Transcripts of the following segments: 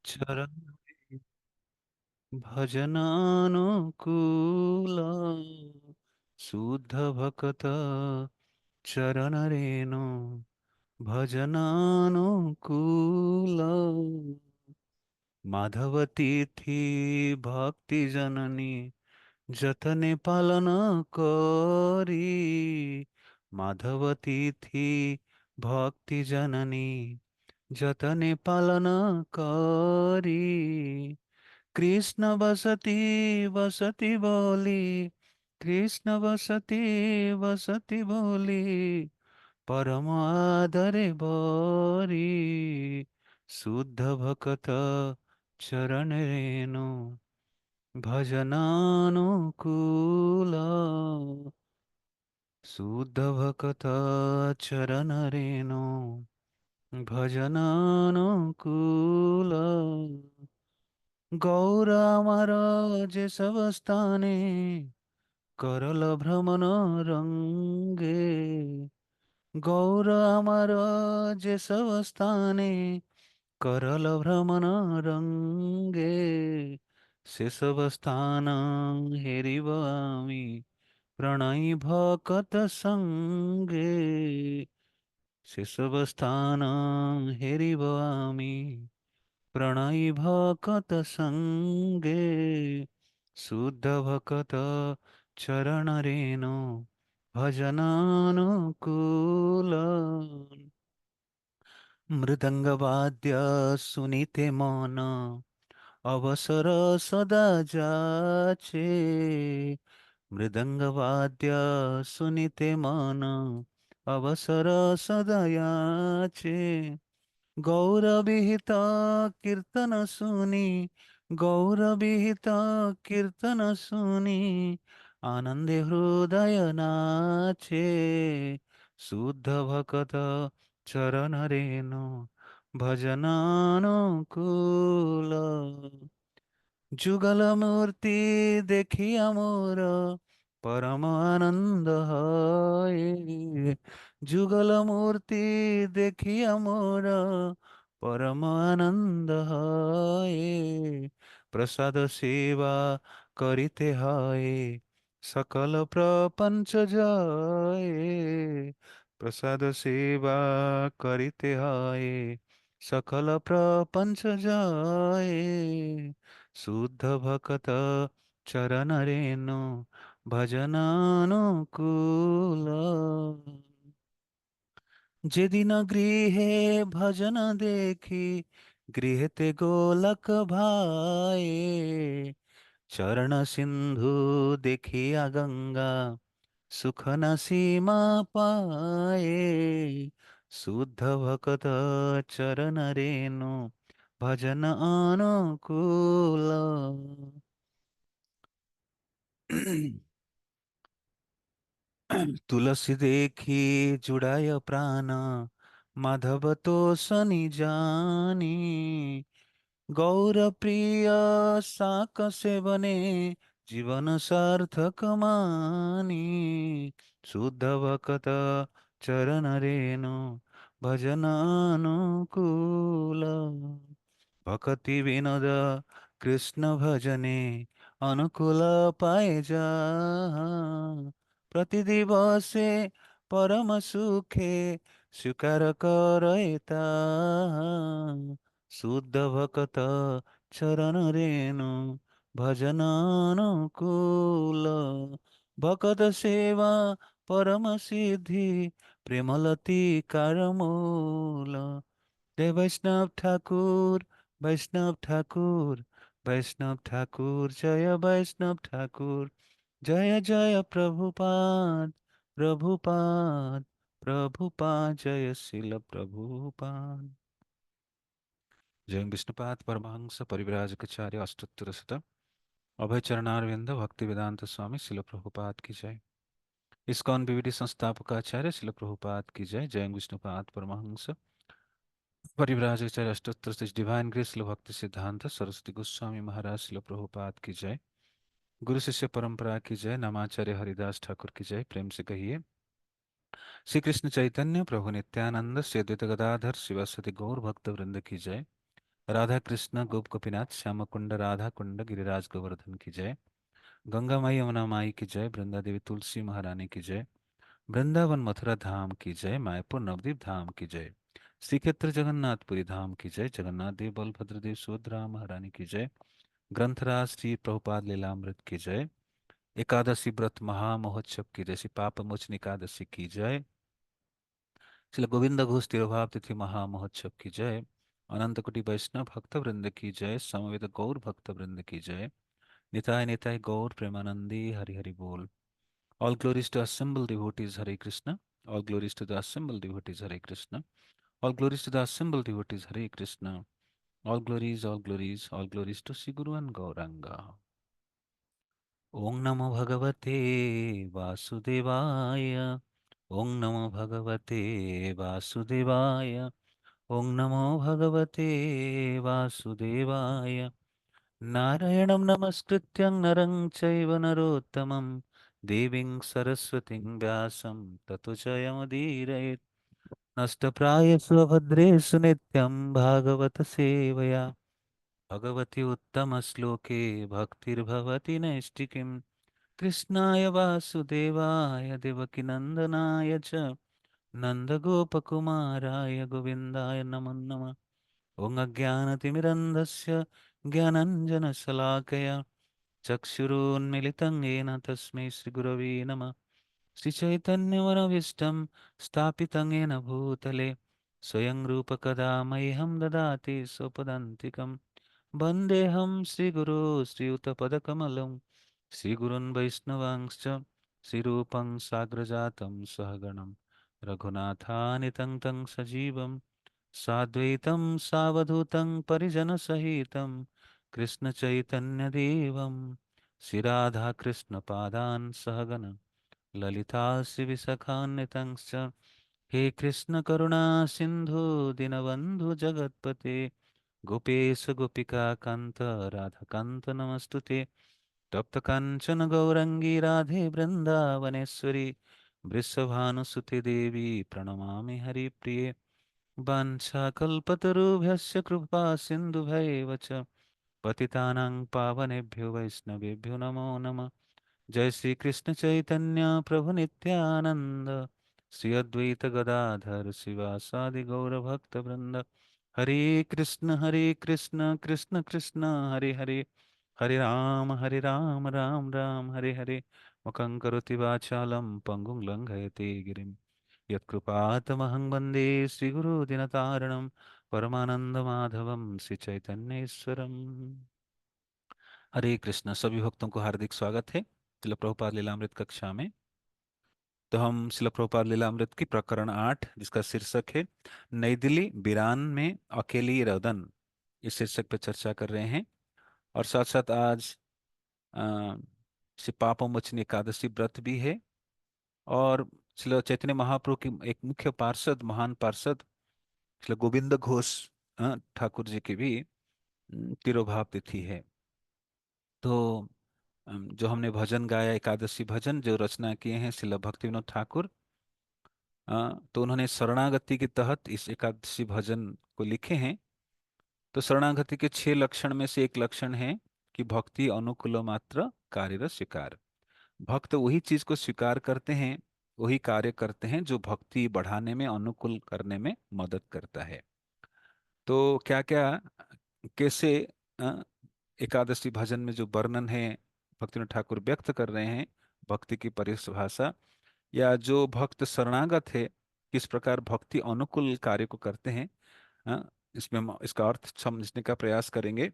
चरण भजनानुकूल शुद्ध भक्त चरण रेणु भजनानुकूल माधवती थी भक्ति जननी जतने पालन करी माधवती थी भक्ति जननी जतने पालन करी कृष्ण बसती बसती बोली कृष्ण बसती बसती बोली परम आदरे बरी शुद्ध भक्त चरण रेणु भजनानुकूल शुद्ध भक्त चरण रेणु भजनानुकूल गौर আমার যে সব স্থানে করল ভ্রমণ রঙ্গে গৌর আমার যে সব স্থানে করল ভ্রমণ রঙ্গে সেসব স্থান হেরিব আমি প্রণয় ভকত সঙ্গে সেসব স্থান হেরিব আমি প্রণয় ভকত সঙ্গে শুদ্ধ ভকত চরণ রেণু ভজনানুকূল মৃদঙ্গবাদ্য শুনিতে মন অবসর সদা যাচ্ছে মৃদঙ্গবাদ্য শুনিতে মন অবসর সদা যাচ্ছে গৌরবিহিত কীর্তন শুনি গৌরবিহিত কীর্তন শুনি আনন্দে হৃদয় নাচে শুদ্ধ ভকত চরণ রেণু ভজনানুকূল যুগল মূর্তি দেখিয়া মোর পরম আনন্দ হয় যুগল মূর্তি দেখিয়া মোর পরম আনন্দ হয় প্রসাদ সেবা করিতে হয় সকল প্রপঞ্চ জয় প্রসাদ সেবা করিতে হয় সকল প্রপঞ্চ জয় শুদ্ধ ভকত চরণ রেণু ভজনানুকূল যেদিন গৃহে ভজন দেখি গৃহেতে গোলক ভাই চরণ সিন্ধু দেখিয়া গঙ্গা সুখ না সীমা পায়ে শুদ্ধ ভকত চরণ রেণু ভজন অনুকূল तुलसी देखी जुड़ाय प्राण माधव तो सनि जानी गौर प्रिय साक सेवने जीवन सार्थक मानी शुद्ध भक्त चरण रेणु भजन अनुकूल भक्ति विनोद कृष्ण भजने अनुकूल पाए जा प्रति दिवसे परम सुखे स्वीकार करे शुद्ध भक्त चरण रेणु भजन अनुकूल भक्त सेवा परम सिद्धि प्रेमलती कारमूल जय वैष्णव ठाकुर वैष्णव ठाकुर वैष्णव ठाकुर जय वैष्णव ठाकुर जय जय प्रभुपाद प्रभुपाद प्रभुपाद जय शिल प्रभुपाद जय विष्णुपाद परमहंस परिव्राजकाचार्य अष्टोत्तर शतम अभय चरणारविंद भक्ति वेदांत स्वामी शिल प्रभुपाद की जय इस्कॉन विविधि संस्थापकाचार्य शिल प्रभुपाद की जय जय विष्णुपाद परमहंस परिव्राजकाचार्य अष्टोत्तर श्री डिवाइन ग्रेस शिल भक्ति सिद्धांत सरस्वती गोस्वामी महाराज शिल प्रभुपाद की जय गुरु शिष्य परंपरा की जय नामाचार्य हरिदास ठाकुर की जय प्रेम से कहिए श्री कृष्ण चैतन्य प्रभु नित्यानंद श्री अद्वैत गदाधर शिवासदि गौर भक्त वृंद की जय राधा कृष्ण गोप गोपीनाथ श्याम कुंड राधा कुंड गिरिराज गोवर्धन की जय। गंगा माई यमुना माई की जय। वृंदा देवी तुलसी महारानी की जय। वृंदावन मथुरा धाम की जय। मायापुर नवदीप धाम की जय। श्री क्षेत्र जगन्नाथपुरी धाम की जय। जगन्नाथ देव बलभद्र देव सुभद्रा महारानी की जय। ग्रंथराज श्री प्रभुपाद लीलामृत की जय। एकादशी व्रत महामहोत्सव की जय। श्री पाप मोचन एकादशी की जय। श्री गोविंद घोष तिरुभाव तिथि महामहोत्सव की जय। अनंत कोटि वैष्णव भक्त वृंद की जय। समवेत गौर भक्त वृंद की जय। निताय निताय गौर प्रेमानंदी हरि हरि बोल। All glories to assembled devotees Hare Krishna. All glories to the assembled devotees Hare Krishna. All glories to the assembled devotees Hare Krishna. All glories to Sri Guru and Gauranga. Om Namo Bhagavate Vasudevaya. Om Namo Bhagavate Vasudevaya. Om Namo Bhagavate Vasudevaya. नारायणं नमस्कृत्य नरं चैव नरोत्तमं देवीं सरस्वतीं व्यासं ततो जयमुदीरयेत्। नष्टप्रायेषु भद्रेषु नित्यं भागवत सेवया भगवति उत्तमश्लोके भक्तिर्भवति नैष्टिकीं। कृष्णाय वासुदेवाय देवकीनन्दनाय च नन्दगोपकुमाराय गोविन्दाय नमो नमः। ॐ अज्ञानतिमिरन्धस्य ज्ञानञ्जनशलाकया चक्षुरुन्मिलितं येन तस्मै श्रीगुरवे नमः। श्रीचैतन्यमनोभीष्टं स्थापितं येन भूतले स्वयं रूपकदा मह्यं ददाति स्वपदान्तिकं। वन्देऽहं श्रीगुरो श्रीयुतपदकमलं श्रीगुरून् वैष्णवांश्च श्रीरूपं साग्रजातं सहगणं रघुनाथानितं तं सजीवं साद्वैतं सावधूतं परिजनसहितं कृष्णचैतन्यदेवं श्रीराधाकृष्णपादान् सहगण ललिता श्रीविशाखान्वितंश्च। हे कृष्णकरुणा सिन्धु दीनबन्धु जगत्पते गोपेश गोपिकान्त राधाकान्त नमस्तुते। तप्तकाञ्चन गौरङ्गी राधे वृन्दावनेश्वरी वृषभानुसुते देवी प्रणमामि हरिप्रिये। वाञ्छाकल्पतरुभ्यश्च कृपा सिन्धुभैव च पतितानां पावनेभ्यो वैष्णवेभ्यो नमो नमः। जय श्री कृष्ण चैतन्य प्रभु नित्यानंद श्री अद्वैत गदाधर शिवासादि गौर भक्त वृंद। हरे कृष्ण कृष्ण कृष्ण हरे हरे हरे राम राम राम हरे हरे। मुखं करोति वाचालं पंगुं लङ्घयते गिरिं यत्कृपातमहं वन्दे श्रीगुरुदिनतारणं परमानन्दमाधवं श्रीचैतन्येश्वरम्। हरे कृष्ण। सभी भक्तों को हार्दिक स्वागत है शिल प्रभुपाद लीलामृत कक्षा में। तो हम शिल प्रभुपाद लीलामृत की प्रकरण 8 जिसका शीर्षक है नई दिल्ली बिरान में अकेली रौदन, इस शीर्षक पर चर्चा कर रहे हैं। और साथ साथ आज अ, श्री पापमोचन एकादशी व्रत भी है। और श्री चैतन्य महाप्रभु की एक मुख्य पार्षद महान पार्षद श्री गोविंद घोष ठाकुर जी की भी तिरोभाव तिथि है। तो जो हमने भजन गाया एकादशी भजन जो रचना किए हैं श्रील भक्ति विनोद ठाकुर, तो उन्होंने शरणागति के तहत इस एकादशी भजन को लिखे हैं। तो शरणागति के 6 लक्षण में से एक लक्षण है कि भक्ति अनुकूल मात्र कार्य स्वीकार। भक्त वही चीज को स्वीकार करते हैं, वही कार्य करते हैं जो भक्ति बढ़ाने में अनुकूल करने में मदद करता है। तो क्या क्या कैसे अ, एकादशी भजन में जो वर्णन है भक्तिनाथ ठाकुर व्यक्त कर रहे हैं भक्ति की परिभाषा, या जो भक्त शरणागत है किस प्रकार भक्ति अनुकूल कार्य को करते हैं, इसमें हम इसका अर्थ समझने का प्रयास करेंगे।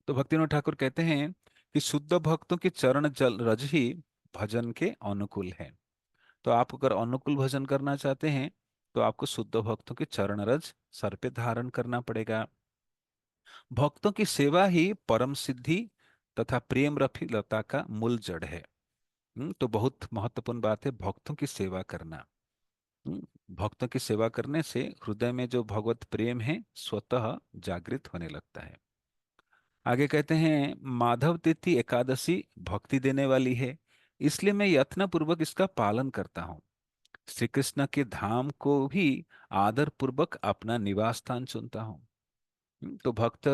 तो भक्तिनाथ ठाकुर कहते हैं कि शुद्ध भक्तों के चरण जल रज ही भजन के अनुकूल है। तो आप अगर अनुकूल भजन करना चाहते हैं तो आपको शुद्ध भक्तों के चरण रज सर पे धारण करना पड़ेगा। भक्तों की सेवा ही परम सिद्धि तथा प्रेम रफी लता का मूल जड़ है। तो बहुत महत्वपूर्ण बात है भक्तों की सेवा करना। हम्म, भक्तों की सेवा करने से हृदय में जो भगवत प्रेम है स्वतः जागृत होने लगता है। आगे कहते हैं माधव तिथि एकादशी भक्ति देने वाली है, इसलिए मैं यत्न पूर्वक इसका पालन करता हूँ। श्री कृष्ण के धाम को भी आदर पूर्वक अपना निवास स्थान चुनता हूँ। तो भक्त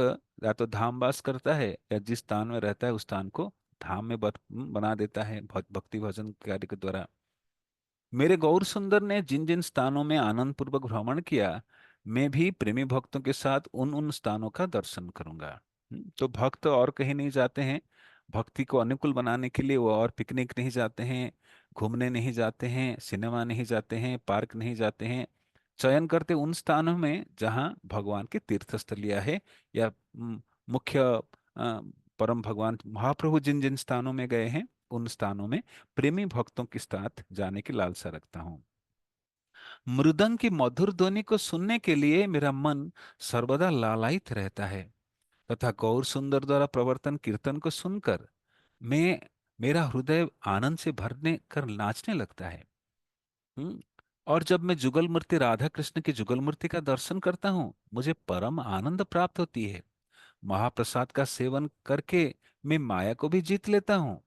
या तो धाम वास करता है या जिस स्थान में रहता है उस स्थान को धाम में बना देता है भक्ति भजन कार्य के द्वारा। मेरे गौर सुंदर ने जिन जिन स्थानों में आनंद पूर्वक भ्रमण किया, मैं भी प्रेमी भक्तों के साथ उन उन स्थानों का दर्शन करूंगा। तो भक्त और कहीं नहीं जाते हैं, भक्ति को अनुकूल बनाने के लिए वो और पिकनिक नहीं जाते हैं, घूमने नहीं जाते हैं, सिनेमा नहीं जाते हैं, पार्क नहीं जाते हैं। चयन करते उन स्थानों में जहाँ भगवान की तीर्थस्थलियां है, या मुख्य परम भगवान महाप्रभु जिन जिन स्थानों में गए हैं उन स्थानों में प्रेमी भक्तों के साथ जाने की लालसा रखता हूँ। मृदंग की मधुर ध्वनि को सुनने के लिए मेरा मन सर्वदा लालायित रहता है, तथा गौर सुंदर द्वारा प्रवर्तन कीर्तन को सुनकर मैं मेरा हृदय आनंद से भरने कर नाचने लगता है। हम्म और जब मैं जुगल मूर्ति राधा कृष्ण की जुगल मूर्ति का दर्शन करता हूँ, मुझे परम आनंद प्राप्त होती है। महाप्रसाद का सेवन करके मैं माया को भी जीत लेता हूँ।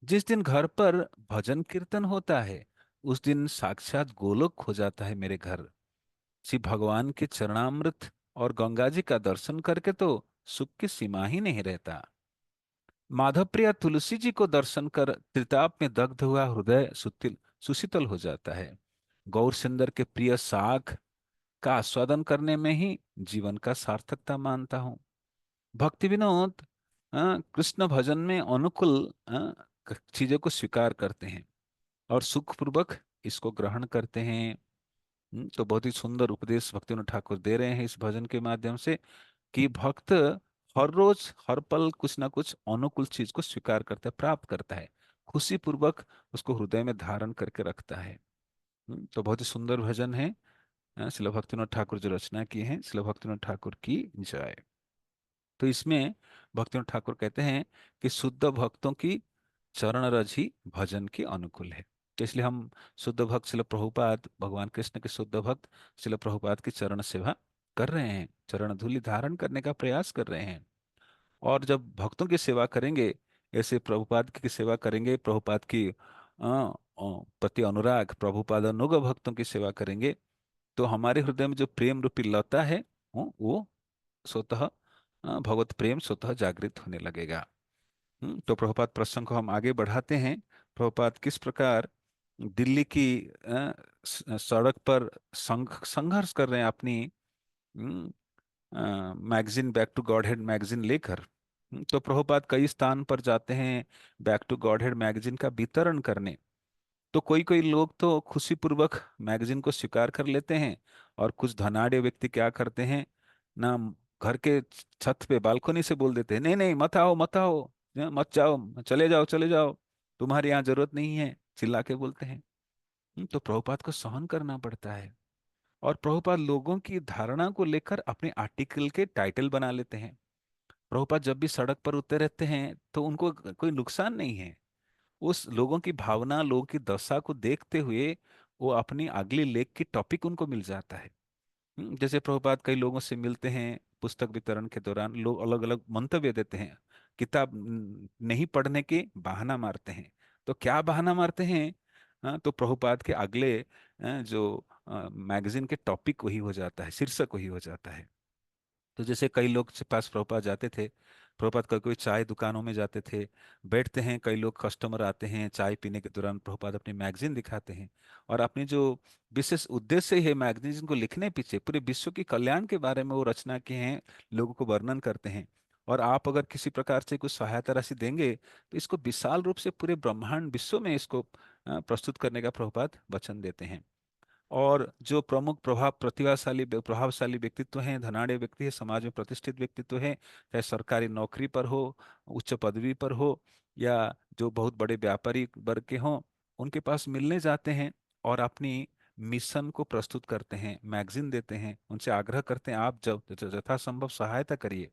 जिस दिन घर पर भजन कीर्तन होता है, उस दिन साक्षात गोलोक हो जाता है मेरे घर। श्री भगवान के चरणामृत और गंगा जी का दर्शन करके तो सुख की सीमा ही नहीं रहता। माधव प्रिया तुलसी जी को दर्शन कर त्रिताप में दग्ध हुआ हृदय सुशीतल हो जाता है। गौर सुंदर के प्रिय साग का आस्वादन करने में ही जीवन का सार्थकता मानता हूँ। भक्ति विनोद कृष्ण भजन में अनुकूल चीजों को स्वीकार करते हैं और सुखपूर्वक इसको ग्रहण करते हैं। तो बहुत ही सुंदर उपदेश भक्तिविनोद ठाकुर दे रहे हैं इस भजन के माध्यम से, कि भक्त हर रोज हर पल कुछ ना कुछ अनुकूल चीज को स्वीकार करता है, प्राप्त करता है, खुशी पूर्वक उसको हृदय में धारण करके रखता है। तो बहुत ही सुंदर भजन है। श्रील भक्तिविनोद ठाकुर जो रचना की है, श्रील भक्तिविनोद ठाकुर की जय। तो इसमें भक्तिविनोद ठाकुर कहते हैं कि शुद्ध भक्तों की चरण रज ही भजन के अनुकूल है। तो इसलिए हम शुद्ध भक्त श्रील प्रभुपाद, भगवान कृष्ण के शुद्ध भक्त श्रील प्रभुपाद की चरण सेवा कर रहे हैं, चरण धूलि धारण करने का प्रयास कर रहे हैं। और जब भक्तों की सेवा करेंगे, ऐसे प्रभुपाद की सेवा करेंगे, प्रभुपाद की प्रति अनुराग, प्रभुपाद अनुग भक्तों की सेवा करेंगे, तो हमारे हृदय में जो प्रेम रूपी लता है, वो स्वतः भगवत प्रेम स्वतः जागृत होने लगेगा। तो प्रभुपाद प्रसंग को हम आगे बढ़ाते हैं। प्रभुपाद किस प्रकार दिल्ली की सड़क पर संघर्ष कर रहे हैं अपनी magazine back to Godhead magazine लेकर। तो प्रभुपाद कई स्थान पर जाते हैं बैक टू गॉडहेड मैगजीन का वितरण करने। तो कोई कोई लोग तो खुशी पूर्वक मैगजीन को स्वीकार कर लेते हैं, और कुछ धनाढ़ व्यक्ति क्या करते हैं ना, घर के छत पे बालकनी से बोल देते हैं, नहीं नहीं मत आओ मत आओ, मत जाओ, चले जाओ चले जाओ, तुम्हारी यहाँ जरूरत नहीं है, चिल्ला के बोलते हैं। तो प्रभुपाद को सहन करना पड़ता है। और प्रभुपाद लोगों की धारणा को लेकर अपने आर्टिकल के टाइटल बना लेते हैं। प्रभुपाद जब भी सड़क पर उतरे रहते हैं तो उनको कोई नुकसान नहीं है। उस लोगों की भावना, लोगों की दशा को देखते हुए वो अपनी अगली लेख की टॉपिक उनको मिल जाता है। जैसे प्रभुपाद कई लोगों से मिलते हैं पुस्तक वितरण के दौरान, लोग अलग अलग मंतव्य देते हैं, किताब नहीं पढ़ने के बहाना मारते हैं। तो क्या बहाना मारते हैं? तो प्रभुपाद के अगले जो मैगजीन के टॉपिक वही हो जाता है, शीर्षक वही हो जाता है। तो जैसे कई लोग के पास प्रभुपाद जाते थे, प्रभुपाद कभी कोई चाय दुकानों में जाते थे, बैठते हैं, कई लोग कस्टमर आते हैं, चाय पीने के दौरान प्रभुपाद अपनी मैगजीन दिखाते हैं। और अपनी जो विशेष उद्देश्य है मैगजीन को लिखने पीछे, पूरे विश्व के कल्याण के बारे में वो रचना किए हैं, लोगों को वर्णन करते हैं। और आप अगर किसी प्रकार से कुछ सहायता राशि देंगे तो इसको विशाल रूप से पूरे ब्रह्मांड विश्व में इसको प्रस्तुत करने का प्रभुपाद वचन देते हैं। और जो प्रमुख प्रभावशाली व्यक्तित्व हैं, धनाढ़ व्यक्ति है, समाज में प्रतिष्ठित व्यक्तित्व है, चाहे सरकारी नौकरी पर हो, उच्च पदवी पर हो, या जो बहुत बड़े व्यापारी वर्ग के हों, उनके पास मिलने जाते हैं और अपनी मिशन को प्रस्तुत करते हैं, मैगजीन देते हैं, उनसे आग्रह करते हैं आप जब यथासंभव सहायता करिए।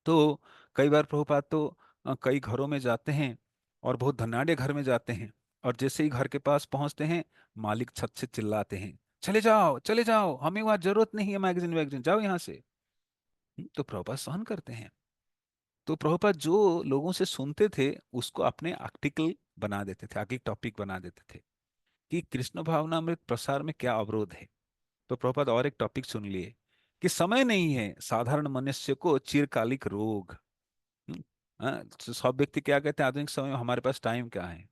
तो कई बार प्रभुपाद तो कई घरों में जाते हैं और बहुत धनाढ़ घर में जाते हैं, और जैसे ही घर के पास पहुंचते हैं, मालिक छत से चिल्लाते हैं, चले जाओ चले जाओ, हमें वहां जरूरत नहीं है मैगजीन वैगजीन, जाओ यहाँ से। तो प्रभुपाद सहन करते हैं। तो प्रभुपाद जो लोगों से सुनते थे उसको अपने आर्टिकल बना देते थे, आगे टॉपिक बना देते थे कि कृष्ण भावनामृत प्रसार में क्या अवरोध है। तो प्रभुपाद और एक टॉपिक चुन लिए कि समय नहीं है साधारण मनुष्य को चिरकालिक रोग। हम्म, तो सब व्यक्ति क्या कहते हैं आधुनिक समय में, हमारे पास टाइम क्या है,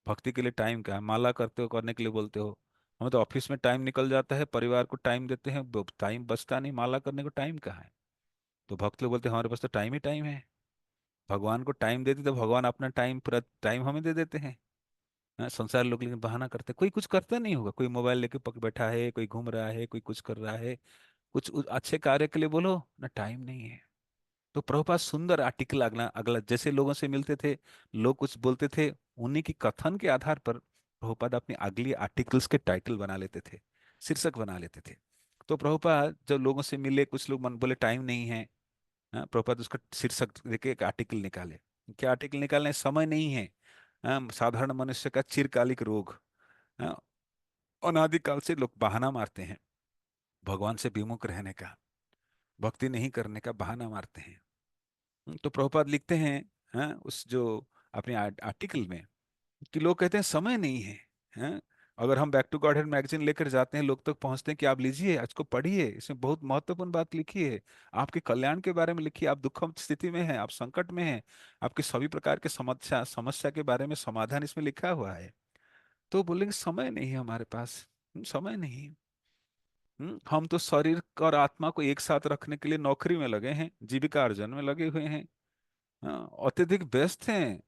भक्ति के लिए टाइम क्या है, माला करते हो करने के लिए बोलते हो, हमें तो ऑफिस में टाइम निकल जाता है, परिवार को टाइम देते हैं, टाइम बचता नहीं, माला करने को टाइम कहाँ है। तो भक्त लोग बोलते हैं हमारे पास तो टाइम ही टाइम है। भगवान को टाइम देते तो भगवान अपना टाइम पूरा टाइम हमें दे देते हैं। हाँ, संसार लोग लेकिन बहाना करते, कोई कुछ करता नहीं होगा, कोई मोबाइल लेके पक बैठा है, कोई घूम रहा है, कोई कुछ कर रहा है, कुछ अच्छे कार्य के लिए बोलो ना, टाइम नहीं है। तो प्रभुपाद सुंदर आर्टिकल अगला अगला जैसे लोगों से मिलते थे, लोग कुछ बोलते थे, उन्हीं की कथन के आधार पर प्रभुपाद अपनी अगली आर्टिकल्स के टाइटल बना लेते थे, शीर्षक बना लेते थे। तो प्रभुपाद जब लोगों से मिले, कुछ लोग मन बोले टाइम नहीं है, हाँ, प्रभुपाद उसका शीर्षक देके एक आर्टिकल निकाले। क्या आर्टिकल निकालने, समय नहीं है, हाँ, साधारण मनुष्य का चिरकालिक रोग। हाँ, अनादिकाल से लोग बहाना मारते हैं भगवान से विमुख रहने का, भक्ति नहीं करने का बहाना मारते हैं। तो प्रभुपाद लिखते हैं, हाँ, उस जो अपने आर्टिकल में, कि लोग कहते हैं समय नहीं है। हाँ, अगर हम back to Godhead magazine लेकर जाते हैं, लोग तक पहुंचते हैं कि आप लीजिए, आज को पढ़िए, इसमें बहुत महत्वपूर्ण बात लिखी है, आपके कल्याण के बारे में लिखी है, आप दुखम स्थिति में हैं, आप संकट में हैं, आपके सभी प्रकार के समस्या समस्या के बारे में समाधान इसमें लिखा हुआ है। तो बोलेंगे समय नहीं है हमारे पास। समय नहीं है। हम तो शरीर और आत्मा को एक साथ रखने के लिए नौकरी में लगे हैं, जीविका अर्जन में लगे हुए हैं। हाँ, अत्यधिक व्यस्त हैं।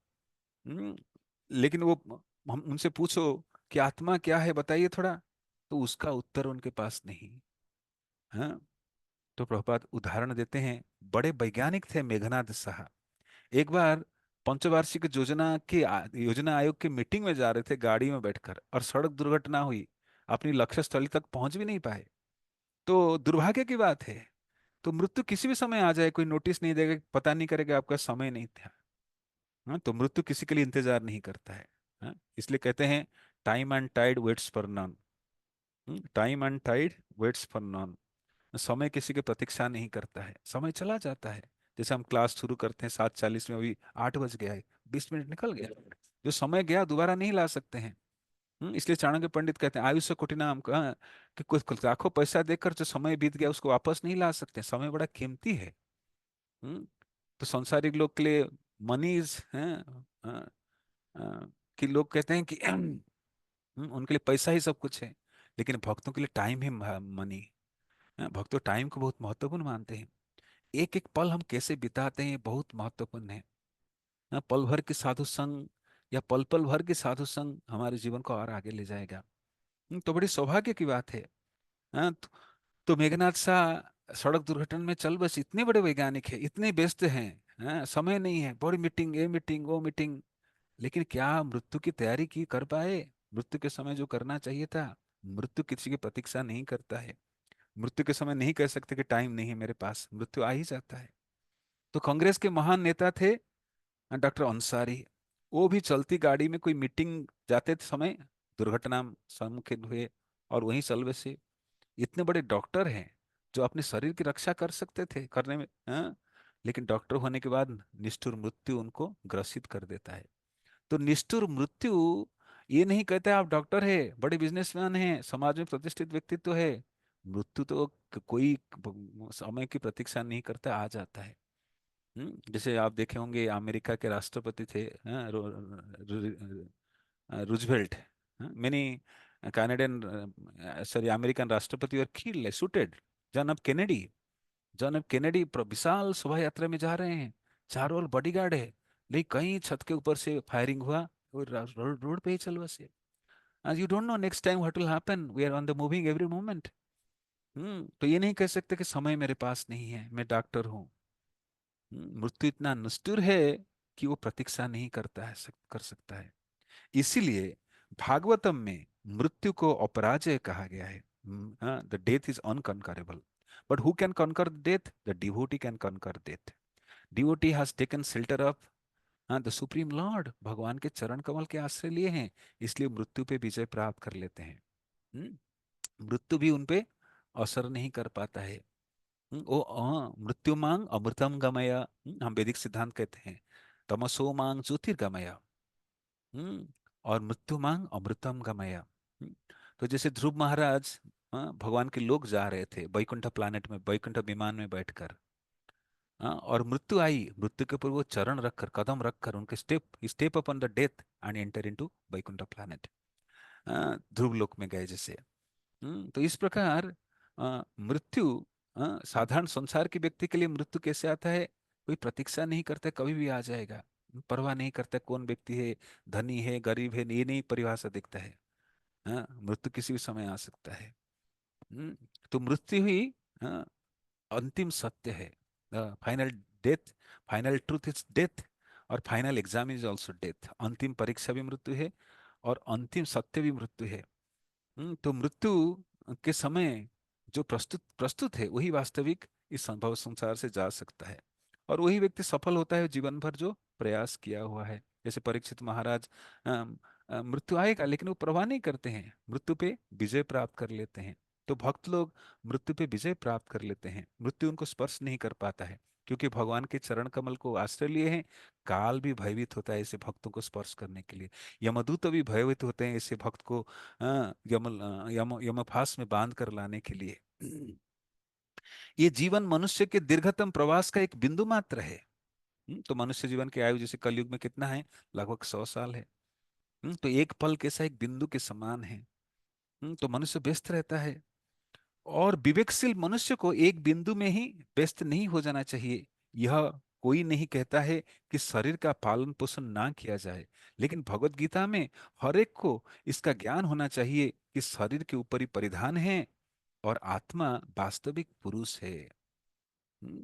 हम्म, लेकिन वो, हम उनसे पूछो कि आत्मा क्या है बताइए थोड़ा, तो उसका उत्तर उनके पास नहीं। हाँ, तो प्रभुपाद उदाहरण देते हैं, बड़े वैज्ञानिक थे मेघनाद साहा। एक बार पंचवार्षिक योजना आयोग की मीटिंग में जा रहे थे गाड़ी में बैठकर, और सड़क दुर्घटना हुई, अपनी लक्ष्य स्थल तक पहुंच भी नहीं पाए। तो दुर्भाग्य की बात है, तो मृत्यु किसी भी समय आ जाए, कोई नोटिस नहीं देगा, पता नहीं करेगा आपका समय नहीं था। हाँ, तो मृत्यु किसी के लिए इंतजार नहीं करता है। हाँ, इसलिए कहते हैं time and tide waits for none. Time and tide waits for none. समय किसी की प्रतीक्षा नहीं करता है, समय चला जाता है। जैसे हम क्लास शुरू करते हैं 7:40 में, अभी 8 बज गया है, 20 मिनट निकल गया। जो समय गया दोबारा नहीं ला सकते हैं। इसलिए चाणक्य पंडित कहते हैं आयुष्य कुटिनाम का, कि कुछ लाखों पैसा देकर जो समय बीत गया उसको वापस नहीं ला सकते, समय बड़ा कीमती है। हम्म, तो सांसारिक लोग के लिए मनी इज कि लोग कहते हैं कि उनके लिए पैसा ही सब कुछ है, लेकिन भक्तों के लिए टाइम ही मनी। भक्त तो टाइम को बहुत महत्वपूर्ण मानते हैं। एक एक पल हम कैसे बिताते हैं ये बहुत महत्वपूर्ण है। पल भर के साधु संग या पल पल भर के साधु संग हमारे जीवन को और आगे ले जाएगा। तो बड़ी सौभाग्य की बात है। हाँ, तो मेघनाथ शाह सड़क दुर्घटना में चल बस, इतने बड़े वैज्ञानिक है, इतने व्यस्त हैं, हाँ, समय नहीं है, बड़ी मीटिंग, ये मीटिंग वो मीटिंग, लेकिन क्या मृत्यु की तैयारी की कर पाए, मृत्यु के समय जो करना चाहिए था। मृत्यु किसी की प्रतीक्षा नहीं करता है। मृत्यु के समय नहीं कह सकते कि टाइम नहीं है मेरे पास, मृत्यु आ ही जाता है। तो कांग्रेस के महान नेता थे डॉक्टर अंसारी। वो भी चलती गाड़ी में कोई मीटिंग जाते समय दुर्घटना सम्मुखीन हुए, और वहीं सलवे से। इतने बड़े डॉक्टर हैं जो अपने शरीर की रक्षा कर सकते थे करने में, हाँ? लेकिन डॉक्टर होने के बाद निष्ठुर मृत्यु उनको ग्रसित कर देता है। तो निष्ठुर मृत्यु ये नहीं कहता आप डॉक्टर है, बड़े बिजनेसमैन हैं, समाज में प्रतिष्ठित व्यक्तित्व है, मृत्यु तो कोई समय की प्रतीक्षा नहीं करता, आ जाता है। जैसे आप देखे होंगे अमेरिका के राष्ट्रपति थे, हाँ, Roosevelt. Many Canadian, sorry, American राष्ट्रपति और killed shooted. John F Kennedy, विशाल शोभा यात्रा में जा रहे हैं, चारों ओर बॉडीगार्ड है, लेकिन कहीं छत के ऊपर से फायरिंग हुआ, वो रोड रोड पे ही चल बसे। You don't know next time what will happen, we are on the moving every moment. तो ये नहीं कह सकते कि समय मेरे पास नहीं है, मैं डॉक्टर हूँ। मृत्यु इतना निष्ठुर है कि वो प्रतीक्षा नहीं करता है, कर सकता है। इसीलिए भागवतम में मृत्यु को अपराजय कहा गया है। The death is unconquerable, but who can conquer the death? The devotee can conquer death. Devotee has taken shelter of the supreme lord, भगवान के चरण कमल के आश्रय लिए हैं, इसलिए मृत्यु पे विजय प्राप्त कर लेते हैं। हम्म, मृत्यु भी उन पे असर नहीं कर पाता है। ओ मृत्यु मांग अमृतम गमय, हम वैदिक सिद्धांत कहते हैं, तमसो मांग ज्योतिर्गमय। हम्म और मृत्यु मांग अमृतम गमय। तो जैसे ध्रुव महाराज हाँ, भगवान के लोग जा रहे थे वैकुंठ प्लैनेट में, वैकुंठ विमान में बैठकर। हाँ, और मृत्यु आई, मृत्यु के ऊपर वो चरण रखकर, कदम रखकर, उनके step upon the death and enter into Vaikuntha planet, Dhruvaloka में गए जैसे। तो इस प्रकार मृत्यु, साधारण संसार के व्यक्ति के लिए मृत्यु कैसे आता है, कोई प्रतीक्षा नहीं करता, कभी भी आ जाएगा। परवाह नहीं करता कौन व्यक्ति है, धनी है गरीब है, ये नहीं परिभाषा दिखता है। मृत्यु किसी भी समय आ सकता है। हम्म, तो मृत्यु ही हाँ, अंतिम सत्य है। Final death, final truth is death, और final exam is also death. अंतिम परीक्षा भी मृत्यु है, और अंतिम सत्य भी मृत्यु है। तो मृत्यु के समय जो प्रस्तुत प्रस्तुत है वही वास्तविक इस संभव संसार से जा सकता है, और वही व्यक्ति सफल होता है जीवन भर जो प्रयास किया हुआ है। जैसे परीक्षित महाराज, मृत्यु आएगा लेकिन वो परवाह नहीं करते हैं, मृत्यु पे विजय प्राप्त कर लेते हैं। तो भक्त लोग मृत्यु पे विजय प्राप्त कर लेते हैं, मृत्यु उनको स्पर्श नहीं कर पाता है, क्योंकि भगवान के चरण कमल को आश्रय लिए हैं। काल भी भयभीत होता है ऐसे भक्तों को स्पर्श करने के लिए, यमदूत भी भयभीत होते हैं ऐसे भक्त को यमफास में बांध कर लाने के लिए। ये जीवन मनुष्य के दीर्घतम प्रवास का एक बिंदु मात्र है। तो मनुष्य जीवन की आयु जैसे कलयुग में कितना है, लगभग 100 साल है। तो एक पल कैसा एक बिंदु के समान है। तो मनुष्य व्यस्त रहता है, और विवेकशील मनुष्य को एक बिंदु में ही व्यस्त नहीं हो जाना चाहिए। यह कोई नहीं कहता है कि शरीर का पालन पोषण ना किया जाए, लेकिन भगवत गीता में हर एक को इसका ज्ञान होना चाहिए कि शरीर के ऊपर ही परिधान है, और आत्मा वास्तविक पुरुष है।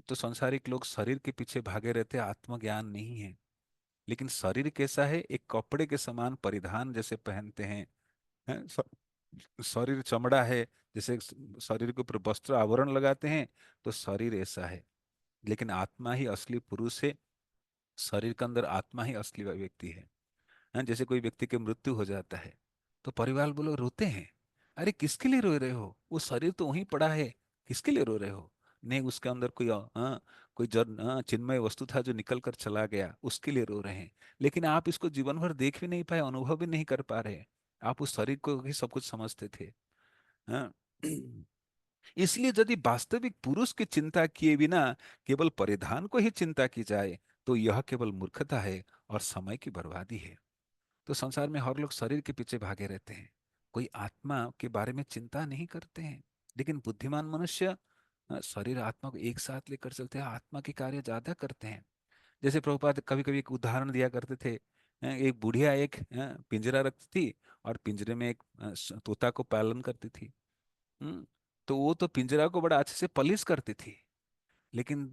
तो सांसारिक लोग शरीर के पीछे भागे रहते, आत्मज्ञान नहीं है। लेकिन शरीर कैसा है, एक कपड़े के समान परिधान जैसे पहनते हैं। हैं? शरीर चमड़ा है, जैसे शरीर के ऊपर वस्त्र आवरण लगाते हैं, तो शरीर ऐसा है। लेकिन आत्मा ही असली पुरुष है, शरीर के अंदर आत्मा ही असली व्यक्ति है। जैसे कोई व्यक्ति की मृत्यु हो जाता है, तो परिवार वालों रोते हैं। अरे किसके लिए रो रहे हो, वो शरीर तो वहीं पड़ा है, किसके लिए रो रहे हो? नहीं, उसके अंदर कोई कोई चिन्मय वस्तु था जो निकल कर चला गया, उसके लिए रो रहे हैं। लेकिन आप इसको जीवन भर देख भी नहीं पाए, अनुभव भी नहीं कर पा रहे। आप उस शरीर को ही सब कुछ समझते थे। हाँ। इसलिए यदि वास्तविक पुरुष की चिंता किए बिना केवल परिधान को ही चिंता की जाए, तो यह केवल मूर्खता है और समय की बर्बादी है। तो संसार में हर लोग शरीर के पीछे भागे रहते हैं, कोई आत्मा के बारे में चिंता नहीं करते हैं। लेकिन बुद्धिमान मनुष्य शरीर आत्मा को एक साथ लेकर चलते हैं, आत्मा के कार्य ज्यादा करते हैं। जैसे प्रभुपाद कभी कभी एक उदाहरण दिया करते थे। एक बुढ़िया एक पिंजरा रखती थी, और पिंजरे में एक तोता को पालन करती थी। हम्म, तो वो तो पिंजरा को बड़ा अच्छे से पलिश करती थी, लेकिन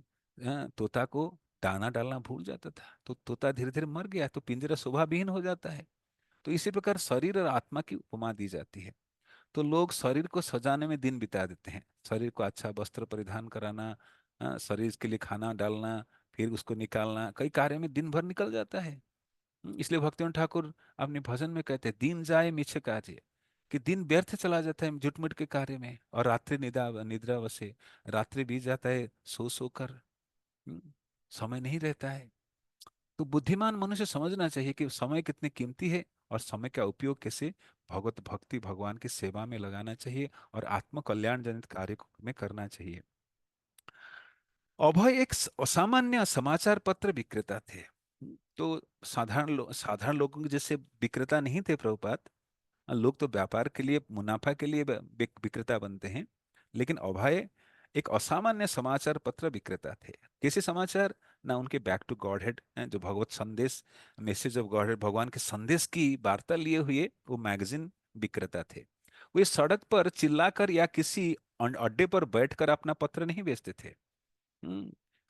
तोता को दाना डालना भूल जाता था, तो तोता धीरे धीरे मर गया, तो पिंजरा शोभाविहीन हो जाता है। तो इसी प्रकार शरीर और आत्मा की उपमा दी जाती है। तो लोग शरीर को सजाने में दिन बिता देते हैं, शरीर को अच्छा वस्त्र परिधान कराना, शरीर के लिए खाना डालना, फिर उसको निकालना, कई कार्य में दिन भर निकल जाता है। इसलिए भक्तिवंत ठाकुर अपने भजन में कहते हैं, दिन जाए मिछे काजे, कि दिन व्यर्थ चला जाता है झुटमुट के कार्य में, और रात्रि निद्रा निद्रा वसे, रात्रि बीत जाता है सो सो कर। समय नहीं रहता है। तो बुद्धिमान मनुष्य समझना चाहिए कि समय कितनी कीमती है, और समय का उपयोग कैसे भगवत भक्ति भगवान की सेवा में लगाना चाहिए, और आत्म कल्याण जनित कार्य में करना चाहिए। अभय एक असामान्य समाचार पत्र विक्रेता थे। तो साधारण लोगों के जैसे विक्रेता नहीं थे प्रभुपाद। लोग तो व्यापार के लिए, मुनाफा के लिए विक्रेता बनते हैं, लेकिन अभय एक असामान्य समाचार पत्र विक्रेता थे। कैसे समाचार? ना, उनके बैक टू गॉड हेड, जो भगवत संदेश, मैसेज ऑफ गॉड हेड, भगवान के संदेश की वार्ता लिए हुए वो मैगजीन विक्रेता थे। वे सड़क पर चिल्लाकर या किसी अड्डे पर बैठकर अपना पत्र नहीं बेचते थे।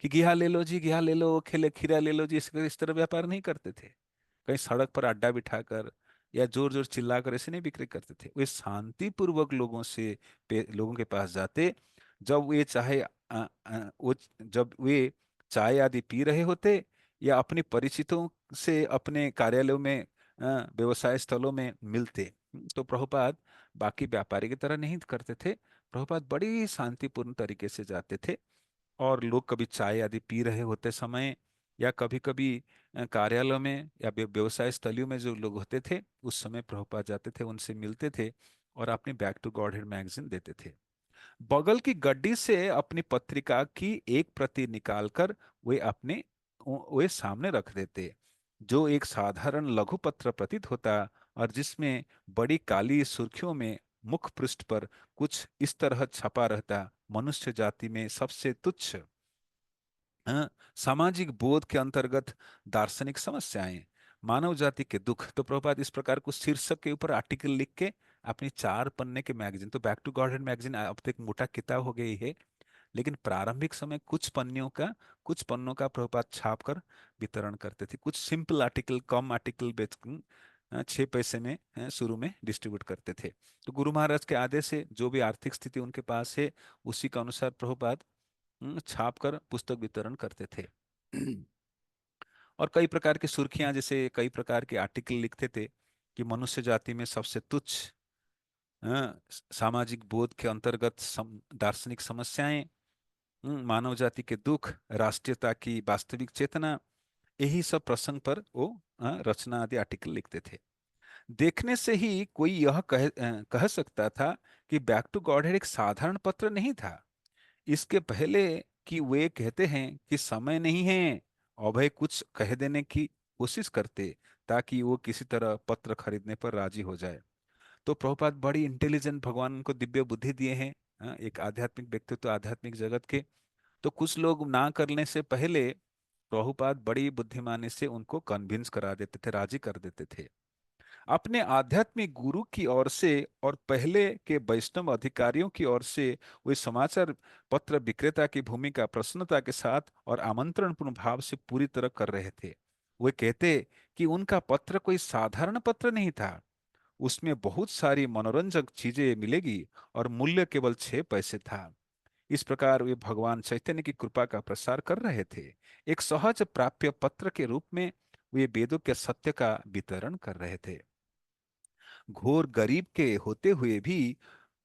कि घिया ले लो जी, घिया ले लो, खिले खीरा ले लो जी, इस तरह व्यापार नहीं करते थे। कहीं सड़क पर अड्डा बिठाकर या जोर जोर चिल्लाकर ऐसे नहीं बिक्री करते थे। वे शांतिपूर्वक लोगों के पास जाते, जब वे चाहे जब वे चाय आदि पी रहे होते, या अपने परिचितों से अपने कार्यालयों में, व्यवसाय स्थलों में मिलते। तो प्रभुपाद बाकी व्यापारी की तरह नहीं करते थे। प्रभुपाद बड़ी शांतिपूर्ण तरीके से जाते थे, और लोग कभी चाय आदि पी रहे होते समय, या कभी कभी कार्यालय में या व्यवसाय स्थलियों में जो लोग होते थे, उस समय प्रभुपाद जाते थे, उनसे मिलते थे, और अपनी बैक टू गॉड मैगजीन देते थे। बगल की गड्डी से अपनी पत्रिका की एक प्रति निकालकर वे अपने वे सामने रख देते, जो एक साधारण लघु पत्र प्रतीत होता, और जिसमें बड़ी काली सुर्खियों में मुख पृष्ठ पर कुछ इस तरह छपा रहता: मनुष्य जाति में सबसे तुच्छ सामाजिक बोध के अंतर्गत दार्शनिक समस्याएं, मानव जाति के दुख। तो प्रभुपाद इस प्रकार कुछ शीर्षक के ऊपर आर्टिकल लिख के अपनी 4 पन्ने के मैगजीन, तो बैक टू गॉड मैगजीन अब तो एक मोटा किताब हो गई है, लेकिन प्रारंभिक समय कुछ पन्नों का प्रभुपाद छाप कर वितरण करते थे। कुछ सिंपल आर्टिकल, कम आर्टिकल बेच 6 पैसे में शुरू में डिस्ट्रीब्यूट करते थे। तो गुरु महाराज के आदेश से जो भी आर्थिक स्थिति उनके पास है, उसी के अनुसार प्रभुपाद छाप कर पुस्तक वितरण करते थे। और कई प्रकार की सुर्खियां, जैसे कई प्रकार के आर्टिकल लिखते थे कि मनुष्य जाति में सबसे तुच्छ सामाजिक बोध के अंतर्गत दार्शनिक समस्याएं, मानव जाति के दुख, राष्ट्रीयता की वास्तविक चेतना, यही सब प्रसंग पर वो रचना आदि आर्टिकल लिखते थे। देखने से ही कोई यह कह सकता था कि बैक टू गॉडहेड एक साधारण पत्र नहीं था। इसके पहले कि वे कहते हैं कि समय नहीं है, अभय कुछ कह देने की कोशिश करते, ताकि वो किसी तरह पत्र खरीदने पर राजी हो जाए। तो प्रभुपाद बड़ी इंटेलिजेंट, भगवान उनको दिव्य बुद्धि दिए हैं, एक आध्यात्मिक व्यक्तित्व आध्यात्मिक जगत के। तो कुछ लोग ना करने से पहले प्रभुपाद बड़ी बुद्धिमानी से उनको कन्विंस करा देते थे, राजी कर देते थे। अपने आध्यात्मिक गुरु की ओर से और पहले के वैष्णव अधिकारियों की ओर से वे समाचार पत्र विक्रेता की भूमिका प्रसन्नता के साथ और आमंत्रणपूर्ण भाव से पूरी तरह कर रहे थे। वे कहते कि उनका पत्र कोई साधारण पत्र नहीं था, उसमें बहुत सारी मनोरंजक चीजें मिलेगी और मूल्य केवल 6 पैसे था। इस प्रकार वे भगवान चैतन्य की कृपा का प्रसार कर रहे थे। एक सहज प्राप्य पत्र के रूप में वे वेदों के सत्य का वितरण कर रहे थे। घोर गरीब के होते हुए भी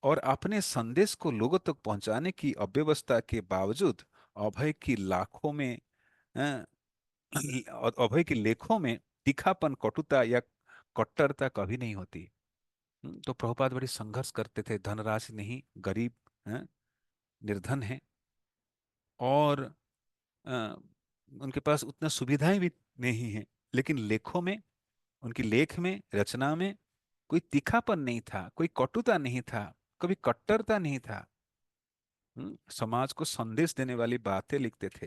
और अपने संदेश को लोगों तक पहुंचाने की अव्यवस्था के बावजूद अभय की लाखों में अ, अभय की लेखों में तीखापन, कटुता या कट्टरता कभी नहीं होती। तो प्रभुपाद बड़ी संघर्ष करते थे, धनराशि नहीं, गरीब निर्धन है, और अ, उनके पास उतना सुविधाएं भी नहीं है, लेकिन लेखों में, उनकी लेख में, रचना में कोई तीखापन नहीं था, कोई कटुता नहीं था, कभी कट्टरता नहीं था। समाज को संदेश देने वाली बातें लिखते थे।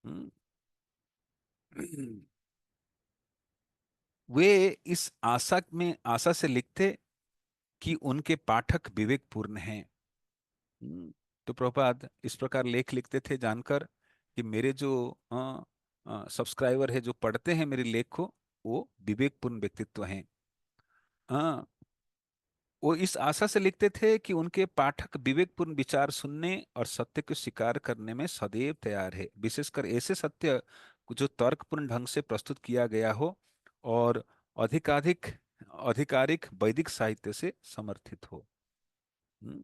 हम्म, वे इस आशा से लिखते कि उनके पाठक विवेकपूर्ण हैं। हम्म, तो प्रभुपाद इस प्रकार लेख लिखते थे जानकर कि मेरे जो सब्सक्राइबर है, जो पढ़ते हैं मेरे लेख को, वो विवेकपूर्ण व्यक्तित्व हैं। हाँ, वो इस आशा से लिखते थे कि उनके पाठक विवेकपूर्ण विचार सुनने और सत्य को स्वीकार करने में सदैव तैयार है, विशेषकर ऐसे सत्य जो तर्कपूर्ण ढंग से प्रस्तुत किया गया हो और अधिकाधिक आधिकारिक वैदिक साहित्य से समर्थित हो। हम्म,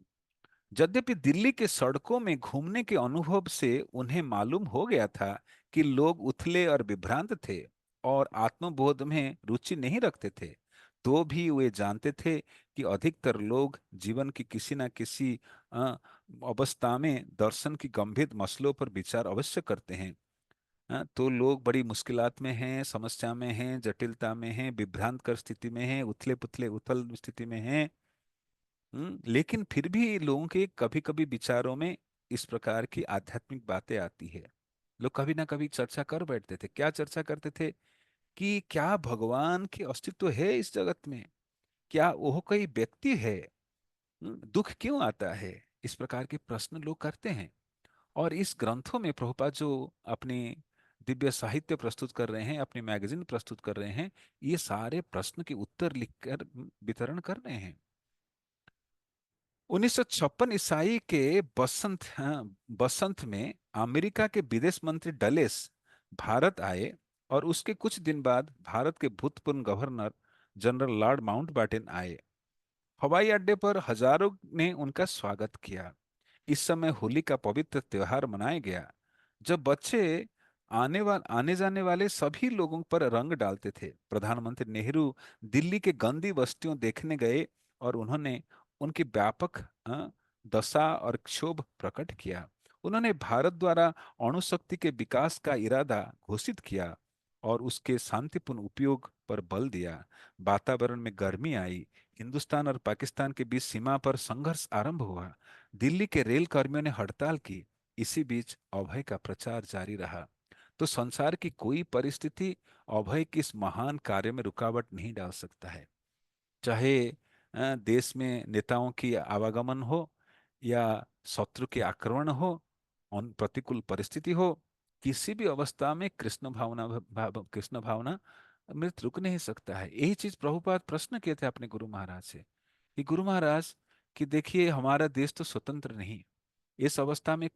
यद्यपि दिल्ली के सड़कों में घूमने के अनुभव से उन्हें मालूम हो गया था कि लोग उथले और विभ्रांत थे और आत्मबोध में रुचि नहीं रखते थे, तो भी वे जानते थे कि अधिकतर लोग जीवन की किसी न किसी अ, अवस्था में दर्शन की गंभीर मसलों पर विचार अवश्य करते हैं। तो लोग बड़ी मुश्किलात में हैं, समस्या में हैं, जटिलता में हैं, विभ्रांत कर स्थिति में हैं, उथले पुथले उथल स्थिति में हैं। लेकिन फिर भी लोगों के कभी कभी विचारों में इस प्रकार की आध्यात्मिक बातें आती है। लोग कभी ना कभी चर्चा कर बैठते थे। क्या चर्चा करते थे? कि क्या भगवान की अस्तित्व है इस जगत में? क्या वो कोई व्यक्ति है? दुख क्यों आता है? इस प्रकार के प्रश्न लोग करते हैं। और इस ग्रंथों में प्रभुपाद जो अपने दिव्य साहित्य प्रस्तुत कर रहे हैं, अपनी मैगजीन प्रस्तुत कर रहे हैं, ये सारे प्रश्न के उत्तर लिखकर वितरण कर रहे हैं। 1956 ईसाई के बसंत में अमेरिका के विदेश मंत्री डलेस भारत आए, और उसके कुछ दिन बाद भारत के भूतपूर्व गवर्नर जनरल लॉर्ड माउंटबेटन आए। हवाई अड्डे पर हजारों ने उनका स्वागत किया। इस समय होली का पवित्र त्योहार मनाया गया, जब बच्चे आने जाने वाले सभी लोगों पर रंग डालते थे। प्रधानमंत्री नेहरू दिल्ली के गंदी बस्तियों देखने गए और उन्होंने उनकी व्यापक दशा और क्षोभ प्रकट किया। उन्होंने भारत द्वारा अणुशक्ति के विकास का इरादा घोषित किया और उसके शांतिपूर्ण उपयोग पर बल दिया। वातावरण में गर्मी आई। हिंदुस्तान और पाकिस्तान के बीच सीमा पर संघर्ष आरंभ हुआ। दिल्ली के रेल कर्मियों ने हड़ताल की। इसी बीच अभय का प्रचार जारी रहा। तो संसार की कोई परिस्थिति अभय के इस महान कार्य में रुकावट नहीं डाल सकता है। चाहे देश में नेताओं की आवागमन हो या शत्रु के आक्रमण हो, प्रतिकूल परिस्थिति हो, किसी भी अवस्था में कृष्ण भावना मृत रुक नहीं सकता है। यही चीज प्रभुपाद प्रश्न किए थे अपने गुरु महाराज से कि गुरु महाराज, कि देखिए हमारा देश तो स्वतंत्र नहीं, इस अवस्था में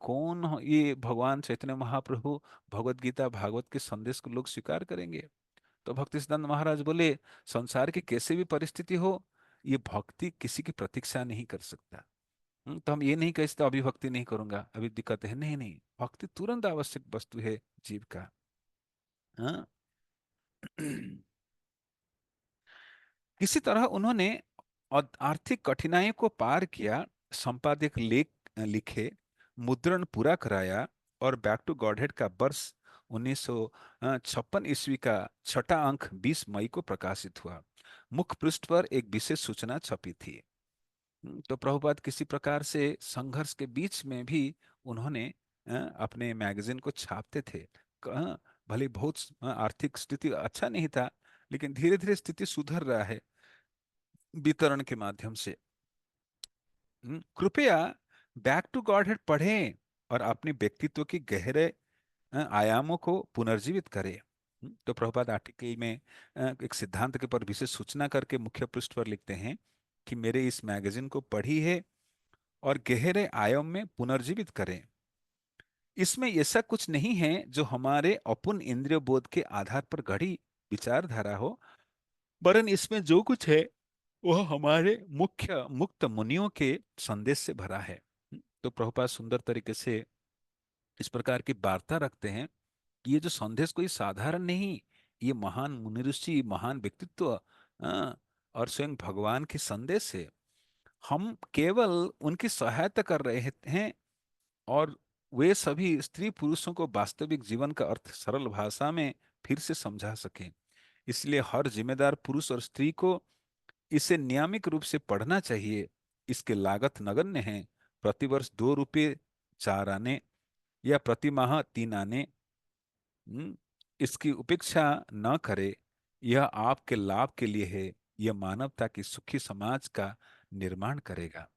ये भगवान चैतन्य महाप्रभु भगवत गीता भागवत के संदेश को लोग स्वीकार करेंगे? तो भक्ति सिद्धांत महाराज बोले, संसार की कैसे भी परिस्थिति हो, ये भक्ति किसी की प्रतीक्षा नहीं कर सकता। तो हम ये नहीं कह सकते अभी भक्ति नहीं करूंगा, अभी दिक्कत है, नहीं नहीं, भक्ति तुरंत आवश्यक वस्तु है जीव का। हाँ। किसी तरह उन्होंने आर्थिक कठिनाइयों को पार किया, संपादक लेख लिखे, मुद्रण पूरा कराया और बैक टू गॉडहेड का वर्ष 1956 ईस्वी का छठा अंक 20 मई को प्रकाशित हुआ। मुख्य पृष्ठ पर एक विशेष सूचना छपी थी। तो प्रभुपाद किसी प्रकार से संघर्ष के बीच में भी उन्होंने अपने मैगजीन को छापते थे। भले बहुत आर्थिक स्थिति अच्छा नहीं था, लेकिन धीरे धीरे स्थिति सुधर रहा है वितरण के माध्यम से। कृपया बैक टू गॉडहेड पढ़ें और अपने व्यक्तित्व की गहरे आयामों को पुनर्जीवित करें। तो प्रभुपाद आर्टिकल में एक सिद्धांत के पर विशेष सूचना करके मुख्य पृष्ठ पर लिखते हैं कि मेरे इस मैगजीन को पढ़ी है और गहरे आयाम में पुनर्जीवित करें। इसमें ऐसा कुछ नहीं है जो हमारे अपुन इंद्रिय बोध के आधार पर घड़ी विचारधारा हो, वरन इसमें जो कुछ है वह हमारे मुख्य मुक्त मुनियों के संदेश से भरा है। तो प्रभुपाद सुंदर तरीके से इस प्रकार की वार्ता रखते हैं कि ये जो संदेश कोई साधारण नहीं, ये महान मुनि ऋषि, महान व्यक्तित्व और स्वयं भगवान के संदेश है। हम केवल उनकी सहायता कर रहे हैं और वे सभी स्त्री पुरुषों को वास्तविक जीवन का अर्थ सरल भाषा में फिर से समझा सकें। इसलिए हर जिम्मेदार पुरुष और स्त्री को इसे नियमित रूप से पढ़ना चाहिए। इसके लागत नगण्य है। प्रतिवर्ष 2 रुपये 4 आने या प्रति माह 3 आने। इसकी उपेक्षा न करे। यह आपके लाभ के लिए है। यह मानवता की सुखी समाज का निर्माण करेगा।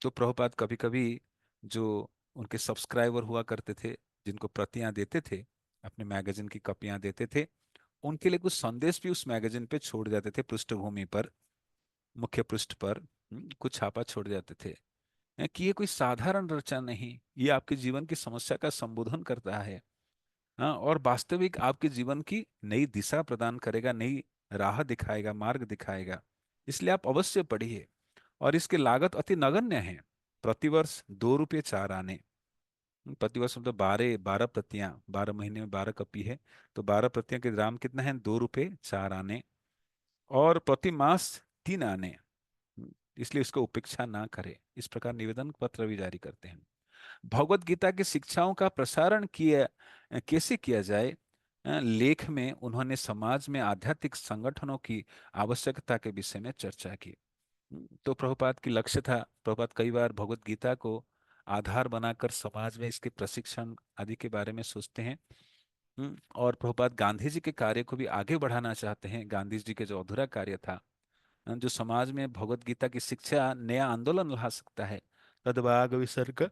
तो प्रभुपाद कभी कभी जो उनके सब्सक्राइबर हुआ करते थे, जिनको प्रतियां देते थे, अपने मैगजीन की कॉपियां देते थे, उनके लिए कुछ संदेश भी उस मैगजीन पे छोड़ जाते थे। पृष्ठभूमि पर, मुख्य पृष्ठ पर कुछ छापा छोड़ जाते थे कि ये कोई साधारण रचना नहीं, ये आपके जीवन की समस्या का संबोधन करता है। हाँ, और वास्तविक आपके जीवन की नई दिशा प्रदान करेगा, नई राह दिखाएगा, मार्ग दिखाएगा। इसलिए आप अवश्य पढ़िए। और इसकी लागत अति नगण्य है। प्रतिवर्ष 2 रुपये 4 आने। प्रतिवर्ष मतलब 12 प्रतियां, 12 महीने में 12 कॉपी है, तो 12 प्रतियां के दाम कितना है? 2 रुपये 4 आने। और प्रति मास 3 आने। इसलिए इसको उपेक्षा ना करें। इस प्रकार निवेदन पत्र भी जारी करते हैं। भगवत गीता की शिक्षाओं का प्रसारण किया कैसे किया जाए, लेख में उन्होंने समाज में आध्यात्मिक संगठनों की आवश्यकता के विषय में चर्चा की। तो प्रभुपाद की लक्ष्य था, प्रभुपाद कई बार भगवत गीता को आधार बनाकर समाज में इसके प्रशिक्षण आदि के बारे में सोचते हैं। और प्रभुपाद गांधी जी के कार्य को भी आगे बढ़ाना चाहते हैं। गांधी जी के जो अधूरा कार्य था, जो समाज में भगवत गीता की शिक्षा नया आंदोलन ला सकता है। तद्भाग विसर्ग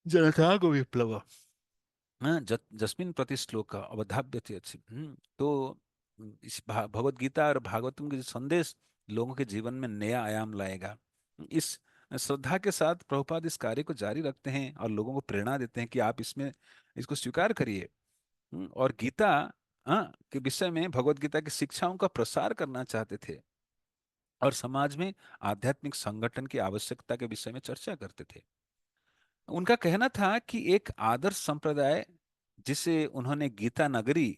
जनताग विप्लव, जस्मिन प्रति श्लोक अवधाभ्यते अच्छी। तो इस भगवत गीता और भागवतम के जो संदेश लोगों के जीवन में नया आयाम लाएगा। इस श्रद्धा के साथ प्रभुपाद इस कार्य को जारी रखते हैं और लोगों को प्रेरणा देते हैं कि आप इसमें इसको स्वीकार करिए। और गीता के विषय में, भगवत गीता की शिक्षाओं का प्रसार करना चाहते थे और समाज में आध्यात्मिक संगठन की आवश्यकता के विषय में चर्चा करते थे। उनका कहना था कि एक आदर्श संप्रदाय, जिसे उन्होंने गीता नगरी,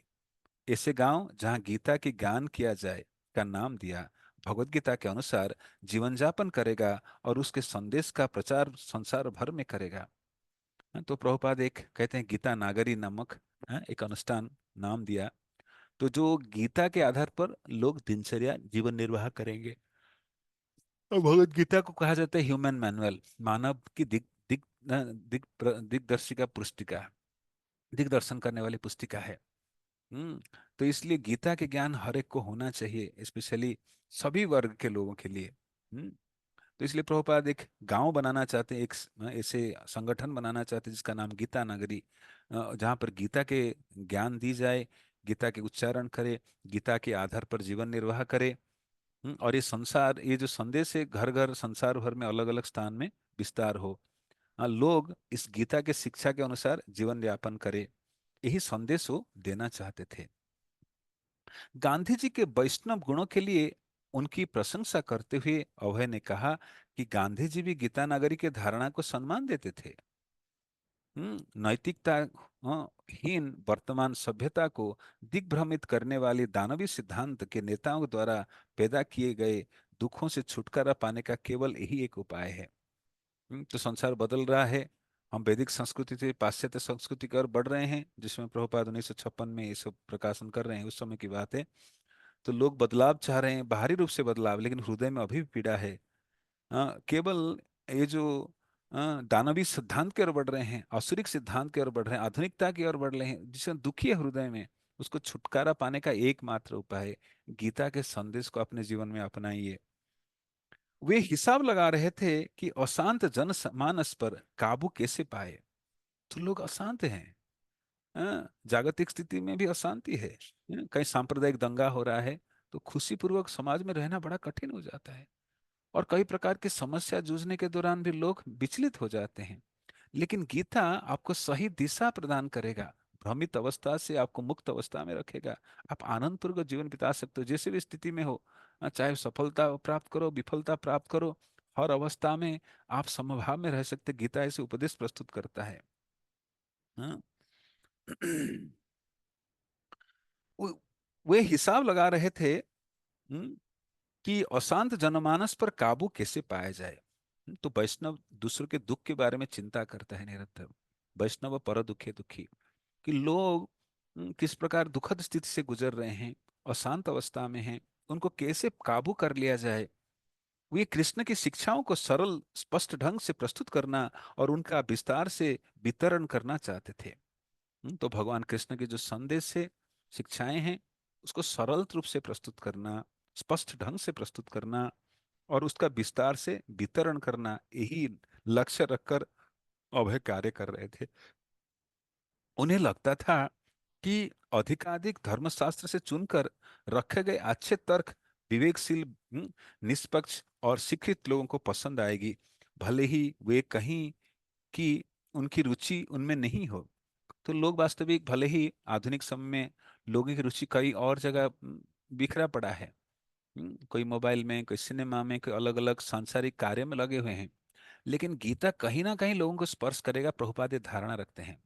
ऐसे गांव जहां गीता की ज्ञान किया जाए, का नाम दिया। भगवत गीता के अनुसार जीवन यापन करेगा और उसके संदेश का प्रचार संसार भर में करेगा। तो प्रभुपाद एक कहते हैं गीता नागरी नामक एक अनुष्ठान नाम दिया। तो जो गीता के आधार पर लोग दिनचर्या जीवन निर्वाह करेंगे। और भगवत गीता को कहा जाता है ह्यूमन मैनुअल, मानव की दिग दिग दिग्दर्शिका पुस्तिका, दिग्दर्शन करने वाली पुस्तिका है। हम्म तो इसलिए गीता के ज्ञान हर एक को होना चाहिए, स्पेशली सभी वर्ग के लोगों के लिए। हम्म तो इसलिए प्रभुपाद एक गांव बनाना चाहते हैं, एक ऐसे संगठन बनाना चाहते हैं जिसका नाम गीता नगरी, जहाँ पर गीता के ज्ञान दी जाए, गीता के उच्चारण करे, गीता के आधार पर जीवन निर्वाह करे। और ये संसार, ये जो संदेश है घर घर संसार भर में अलग अलग स्थान में विस्तार हो। लोग इस गीता के शिक्षा के अनुसार जीवन यापन करे, यही संदेश वो देना चाहते थे। गांधी जी के वैष्णव गुणों के लिए उनकी प्रशंसा करते हुए अभय ने कहा कि गांधी जी भी गीता नगरी के धारणा को सम्मान देते थे। नैतिकता हीन वर्तमान सभ्यता को दिग्भ्रमित करने वाली दानवी सिद्धांत के नेताओं द्वारा पैदा किए गए दुखों से छुटकारा पाने का केवल यही एक उपाय है। तो संसार बदल रहा है, हम वैदिक संस्कृति से पाश्चात्य संस्कृति की ओर बढ़ रहे हैं, जिसमें प्रभुपाद 1956 में ये सब प्रकाशन कर रहे हैं, उस समय की बात है। तो लोग बदलाव चाह रहे हैं, बाहरी रूप से बदलाव, लेकिन हृदय में अभी भी पीड़ा है। केवल ये जो दानवी सिद्धांत की ओर बढ़ रहे हैं, आसुरिक सिद्धांत की ओर बढ़ रहे हैं, आधुनिकता की ओर बढ़ रहे हैं, जिससे दुखी है हृदय में, उसको छुटकारा पाने का एकमात्र उपाय है गीता के संदेश को अपने जीवन में अपनाइए। वे हिसाब लगा रहे थे कि अशांत जनमानस पर काबू कैसे पाए। तो लोग अशांत हैं, जागतिक स्थिति में भी अशांति है, कहीं सांप्रदायिक दंगा हो रहा है, तो खुशी पूर्वक समाज में रहना बड़ा कठिन हो जाता है। और कई प्रकार की समस्या जूझने के दौरान भी लोग विचलित हो जाते हैं। लेकिन गीता आपको सही दिशा प्रदान करेगा, भ्रमित अवस्था से आपको मुक्त अवस्था में रखेगा। आप आनंद पूर्वक जीवन बिता सकते हो जैसे भी स्थिति में हो, चाहे सफलता प्राप्त करो विफलता प्राप्त करो, हर अवस्था में आप समभाव में रह सकते। गीता ऐसे उपदेश प्रस्तुत करता है। हाँ? वो- वे हिसाब लगा रहे थे कि अशांत जनमानस पर काबू कैसे पाया जाए। तो वैष्णव दूसरों के दुख के बारे में चिंता करता है निरंतर। वैष्णव पर दुखे दुखी, कि लोग किस प्रकार दुखद स्थिति से गुजर रहे हैं, अशांत अवस्था में हैं, उनको कैसे काबू कर लिया जाए। वे कृष्ण की शिक्षाओं को सरल स्पष्ट ढंग से प्रस्तुत करना और उनका विस्तार से वितरण करना चाहते थे। तो भगवान कृष्ण के जो संदेश है, शिक्षाएं हैं, उसको सरल रूप से प्रस्तुत करना, स्पष्ट ढंग से प्रस्तुत करना और उसका विस्तार से वितरण करना, यही लक्ष्य रखकर अभय कार्य कर रहे थे। उन्हें लगता था कि अधिकाधिक धर्मशास्त्र से चुनकर रखे गए अच्छे तर्क विवेकशील, निष्पक्ष और शिक्षित लोगों को पसंद आएगी, भले ही वे कहीं कि उनकी रुचि उनमें नहीं हो। तो लोग वास्तविक, भले ही आधुनिक समय में लोगों की रुचि कई और जगह बिखरा पड़ा है। कोई मोबाइल में, कोई सिनेमा में, कोई अलग अलग सांसारिक कार्य में लगे हुए हैं, लेकिन गीता कहीं ना कहीं लोगों को स्पर्श करेगा, प्रभुपाद ये धारणा रखते हैं।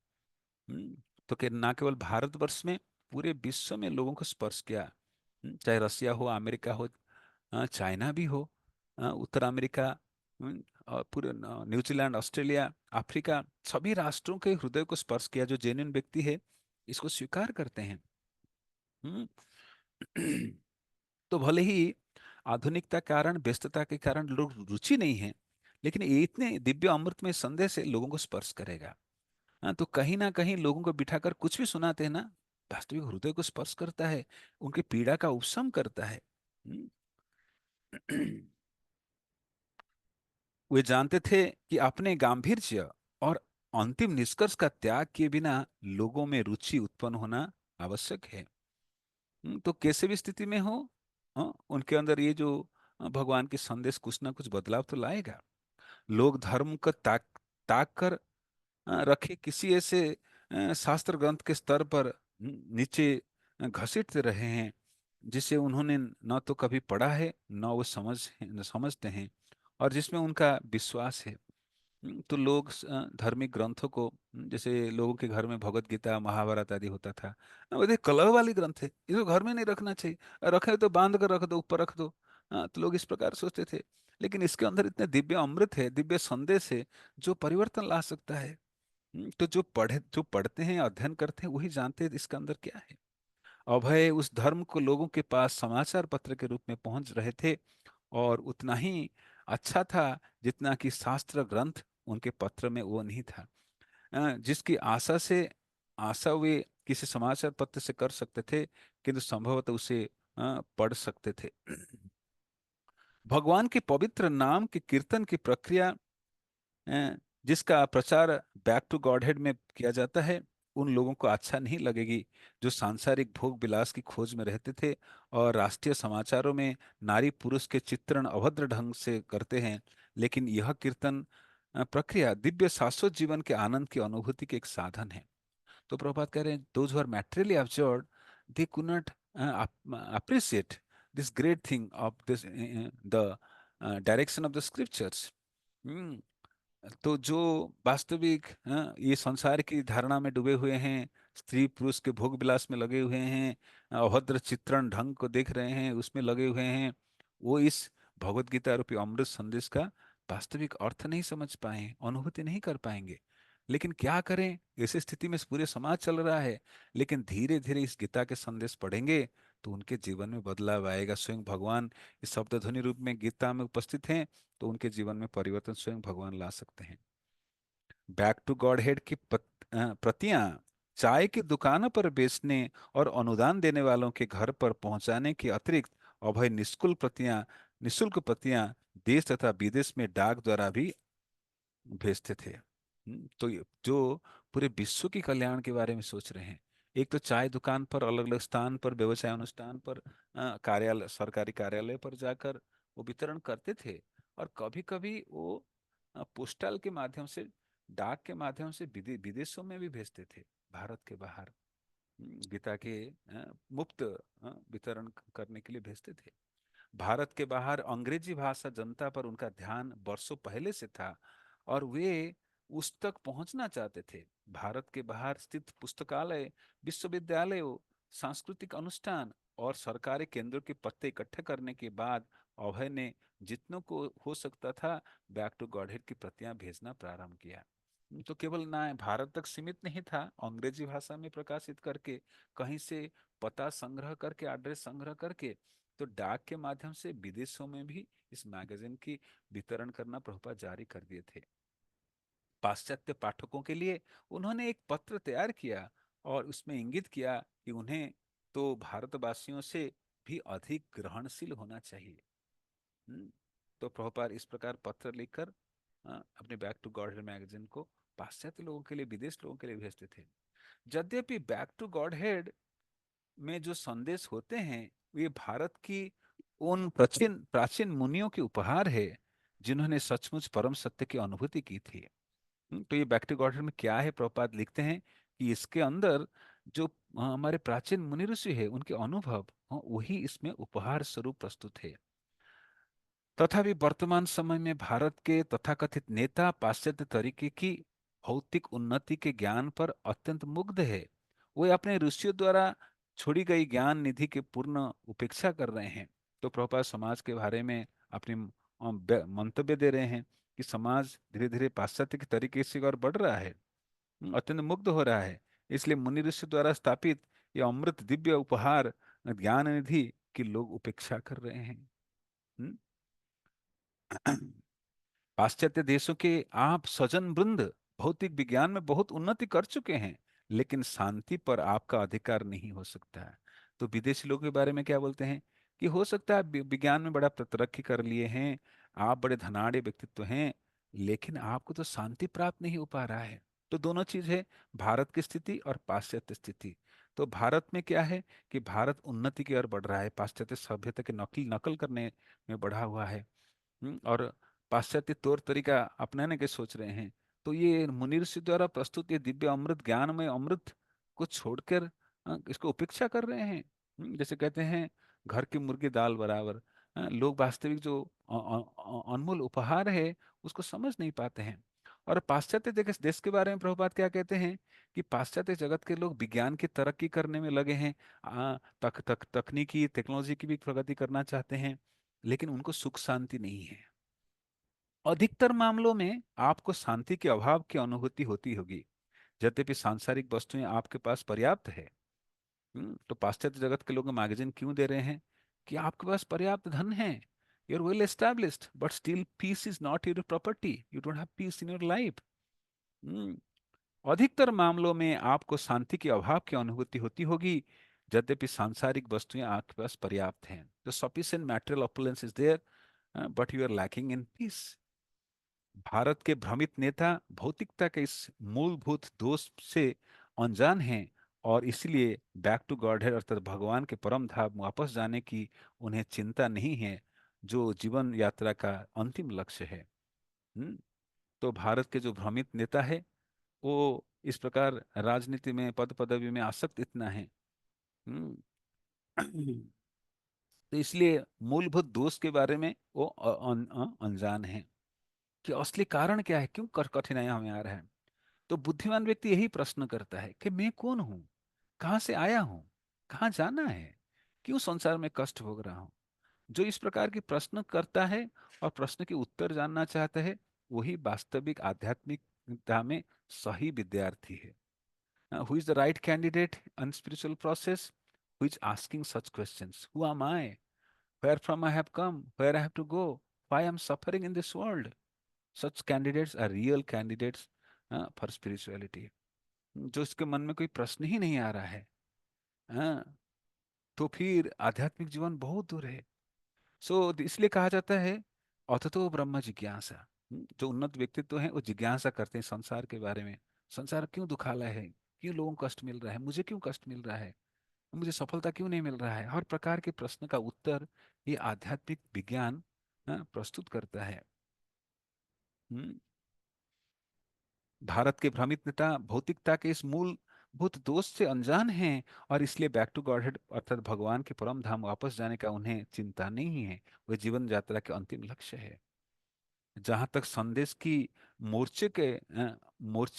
हम्म, तो कि ना केवल भारतवर्ष में, पूरे विश्व में लोगों को स्पर्श किया। चाहे रसिया हो, अमेरिका हो, चाइना भी हो, उत्तर अमेरिका, और पूरे न्यूजीलैंड, ऑस्ट्रेलिया, अफ्रीका, सभी राष्ट्रों के हृदय को स्पर्श किया। जो जेन्युइन व्यक्ति है इसको स्वीकार करते हैं। हम्म, तो भले ही आधुनिकता के कारण, व्यस्तता के कारण लोग रुचि नहीं है, लेकिन ये इतने दिव्य अमृतमय संदेश से लोगों को स्पर्श करेगा। तो कहीं ना कहीं लोगों को बिठाकर कुछ भी सुनाते हैं ना, वास्तविक हृदय को स्पर्श करता है, उनकी पीड़ा का उपशम करता है। हम्म। वे जानते थे कि अपने गांभीर्य और अंतिम निष्कर्ष का त्याग किए बिना लोगों में रुचि उत्पन्न होना आवश्यक है। तो कैसे भी स्थिति में हो, उनके अंदर ये जो भगवान के संदेश कुछ ना कुछ बदलाव तो लाएगा। लोग धर्म का ताक कर रखे किसी ऐसे शास्त्र ग्रंथ के स्तर पर नीचे घसीटते रहे हैं, जिसे उन्होंने न तो कभी पढ़ा है, न वो न समझते हैं, और जिसमें उनका विश्वास है। तो लोग धार्मिक ग्रंथों को, जैसे लोगों के घर में भगवत गीता महाभारत आदि होता था, वो कलह वाली ग्रंथ है, इसको घर में नहीं रखना चाहिए, रखे तो बांध कर रख दो, ऊपर रख दो, हाँ, तो लोग इस प्रकार सोचते थे। लेकिन इसके अंदर इतने दिव्य अमृत है, दिव्य संदेश है, जो परिवर्तन ला सकता है। तो जो पढ़ते हैं, अध्ययन करते हैं, वही जानते हैं इसके अंदर क्या है। अभय उस धर्म को लोगों के पास समाचार पत्र के रूप में पहुंच रहे थे, और उतना ही अच्छा था जितना कि शास्त्र ग्रंथ उनके पत्र में वो नहीं था। जिसकी आशा वे किसी समाचार पत्र से कर सकते थे, किंतु संभवतः उसे पढ़ सकते थे। भगवान के पवित्र नाम के कीर्तन की प्रक्रिया, अ, जिसका प्रचार बैक टू गॉडहेड में किया जाता है, उन लोगों को अच्छा नहीं लगेगी जो सांसारिक भोग विलास की खोज में रहते थे और राष्ट्रीय समाचारों में नारी पुरुष के चित्रण अभद्र ढंग से करते हैं। लेकिन यह कीर्तन प्रक्रिया दिव्य शाश्वत जीवन के आनंद की अनुभूति के एक साधन है। तो प्रभुपाद कह रहे हैं, those who are materially absorbed, they could not appreciate this great thing of this the direction of the scriptures. तो जो वास्तविक ये संसार की धारणा में डूबे हुए हैं, स्त्री पुरुष के भोग विलास में लगे हुए हैं, अभद्र चित्रण ढंग को देख रहे हैं, उसमें लगे हुए हैं, वो इस भगवत गीता रूपी अमृत संदेश का वास्तविक अर्थ नहीं समझ पाए, अनुभूति नहीं कर पाएंगे। लेकिन क्या करें, ऐसी स्थिति में पूरे समाज चल रहा है। लेकिन धीरे धीरे इस गीता के संदेश पढ़ेंगे तो उनके जीवन में बदलाव आएगा। स्वयं भगवान इस शब्द ध्वनि रूप में गीता में उपस्थित हैं, तो उनके जीवन में परिवर्तन स्वयं भगवान ला सकते हैं। बैक टू गॉड हेड की प्रतियां चाय की दुकानों पर बेचने और अनुदान देने वालों के घर पर पहुंचाने के अतिरिक्त अभय निःशुल्क प्रतियां देश तथा विदेश में डाक द्वारा भी भेजते थे। तो जो पूरे विश्व की कल्याण के बारे में सोच रहे हैं। एक तो चाय दुकान पर, अलग अलग स्थान पर, व्यवसाय अनुष्ठान पर, कार्यालय, सरकारी कार्यालय पर जाकर वो वितरण करते थे। और कभी कभी वो पोस्टल के माध्यम से, डाक के माध्यम से विदेशों में भी भेजते थे, भारत के बाहर। गीता के मुफ्त वितरण करने के लिए भेजते थे। भारत के बाहर अंग्रेजी भाषा जनता पर उनका ध्यान वर्षों पहले से था, और वे उस तक पहुंचना चाहते थे। भारत के बाहर स्थित पुस्तकालय, विश्वविद्यालयों, सांस्कृतिक अनुष्ठान और सरकारी केंद्रों के पत्ते इकट्ठे करने के बाद अभय ने जितनों को हो सकता था बैक टू गॉडहेड की प्रतियां भेजना प्रारंभ किया। तो केवल ना भारत तक सीमित नहीं था, अंग्रेजी भाषा में प्रकाशित करके, कहीं से पता संग्रह करके, एड्रेस संग्रह करके, तो डाक के माध्यम से विदेशों में भी इस मैगजीन की वितरण करना प्रभुपाद जारी कर दिए थे। पाश्चात्य पाठकों के लिए उन्होंने एक पत्र तैयार किया और उसमें इंगित किया कि उन्हें तो भारतवासियों से भी अधिक ग्रहणशील होना चाहिए। हम्म, तो प्रभुपाद इस प्रकार पत्र लिखकर अपने बैक टू गॉड मैगजीन को पाश्चात्य लोगों के लिए, विदेश लोगों के लिए भेजते थे। यद्यपि बैक टू गॉड हेड में जो संदेश होते हैं, वे भारत की उन प्राचीन प्राचीन मुनियों के उपहार है जिन्होंने सचमुच परम सत्य की अनुभूति की थी। तो ये बैक टू गॉड में क्या है, प्रभुपाद लिखते हैं कि इसके अंदर जो हमारे प्राचीन मुनि ऋषि है, उनके अनुभव, वही इसमें उपहार स्वरूप प्रस्तुत है। तथापि वर्तमान समय में भारत के तथाकथित नेता पाश्चात्य तरीके की भौतिक उन्नति के ज्ञान पर अत्यंत मुग्ध है। वे अपने ऋषियों द्वारा छोड़ी गई ज्ञान निधि के पूर्ण उपेक्षा कर रहे हैं। तो प्रभुपाद समाज के बारे में अपनी मंतव्य दे रहे हैं कि समाज धीरे धीरे पाश्चात्य के तरीके से और बढ़ रहा है, अत्यंत मुग्ध हो रहा है। इसलिए मुनि ऋषि द्वारा स्थापित ये अमृत दिव्य उपहार ज्ञान निधि की लोग उपेक्षा कर रहे हैं। हम्म? पाश्चात्य देशों के आप सज्जन वृंद भौतिक विज्ञान में बहुत उन्नति कर चुके हैं, लेकिन शांति पर आपका अधिकार नहीं हो सकता है। तो विदेशी लोगों के बारे में क्या बोलते हैं कि हो सकता है विज्ञान में बड़ा तरक्की कर लिए हैं, आप बड़े धनाढ़ व्यक्तित्व हैं, लेकिन आपको तो शांति प्राप्त नहीं हो पा रहा है। तो दोनों चीज है, भारत की स्थिति और पाश्चात्य स्थिति। तो भारत में क्या है कि भारत उन्नति की ओर बढ़ रहा है, पाश्चात्य सभ्यता के नकल नकल करने में बढ़ा हुआ है। और पाश्चात्य तौर तरीका अपनाने के सोच रहे हैं। तो ये मुनि ऋषि द्वारा प्रस्तुत ये दिव्य अमृत, ज्ञान में अमृत को छोड़कर इसको उपेक्षा कर रहे हैं। जैसे कहते हैं घर की मुर्गी दाल बराबर। लोग वास्तविक जो अनमोल उपहार है उसको समझ नहीं पाते हैं। और पाश्चात्य देश देश के बारे में प्रभुपाद क्या कहते हैं कि पाश्चात्य जगत के लोग विज्ञान की तरक्की करने में लगे हैं, तकनीकी टेक्नोलॉजी की भी प्रगति करना चाहते हैं, लेकिन उनको सुख शांति नहीं है। अधिकतर मामलों में आपको शांति के अभाव की अनुभूति होती होगी, यद्यपि सांसारिक वस्तुएं आपके पास पर्याप्त है। तो पाश्चात्य जगत के लोग मैगजीन क्यों दे रहे हैं? कि आपके पास पर्याप्त धन है, you are well established, but still peace is not your property, you don't have peace in your life. अधिकतर मामलों में आपको शांति के अभाव की अनुभूति होती होगी, यद्यपि सांसारिक वस्तुएं आपके पास पर्याप्त हैं। The sufficient material opulence is there, but you are lacking in peace. Bharat के भ्रमित नेता भौतिकता के इस मूलभूत दोष से अनजान हैं, और इसलिए बैक टू गॉडहेड अर्थात भगवान के परम धाम वापस जाने की उन्हें चिंता नहीं है, जो जीवन यात्रा का अंतिम लक्ष्य है। हम्म, तो भारत के जो भ्रमित नेता है, वो इस प्रकार राजनीति में पद पदवी में आसक्त इतना है। हम्म, तो इसलिए मूलभूत दोष के बारे में वो अनजान है कि असली कारण क्या है, क्यों कठिनाइयां हमें आ रहा है। तो बुद्धिमान व्यक्ति यही प्रश्न करता है कि मैं कौन हूं, कहाँ से आया हूं, कहाँ जाना है, क्यों संसार में कष्ट भोग रहा हूं। जो इस प्रकार की प्रश्न करता है और प्रश्न के उत्तर जानना चाहता है, वही वास्तविक आध्यात्मिकता में सही विद्यार्थी है। Who is the right candidate in spiritual process, who is asking such questions, who am I, where from I have come, where I have to go, why I am suffering in this world. Such candidates are real candidates for spirituality. जो इसके मन में कोई प्रश्न ही नहीं आ रहा है, हाँ, तो फिर आध्यात्मिक जीवन बहुत दूर है। सो इसलिए कहा जाता है अथतो ब्रह्म जिज्ञासा। जो उन्नत व्यक्तित्व हैं वो जिज्ञासा करते हैं संसार के बारे में। संसार क्यों दुखाला है, क्यों लोगों को कष्ट मिल रहा है, मुझे क्यों कष्ट मिल रहा है, मुझे सफलता क्यों नहीं मिल रहा है। हर प्रकार के प्रश्न का उत्तर ये आध्यात्मिक विज्ञान प्रस्तुत करता है। हम्म, भारत के भ्रमित नेता भौतिकता के इस मूलभूत दोष से अनजान हैं, और इसलिए बैक टू गॉडहेड अर्थात भगवान के परम धाम वापस जाने का उन्हें चिंता नहीं है। वह जीवन यात्रा के अंतिम लक्ष्य है। जहां तक संदेश की मोर्चे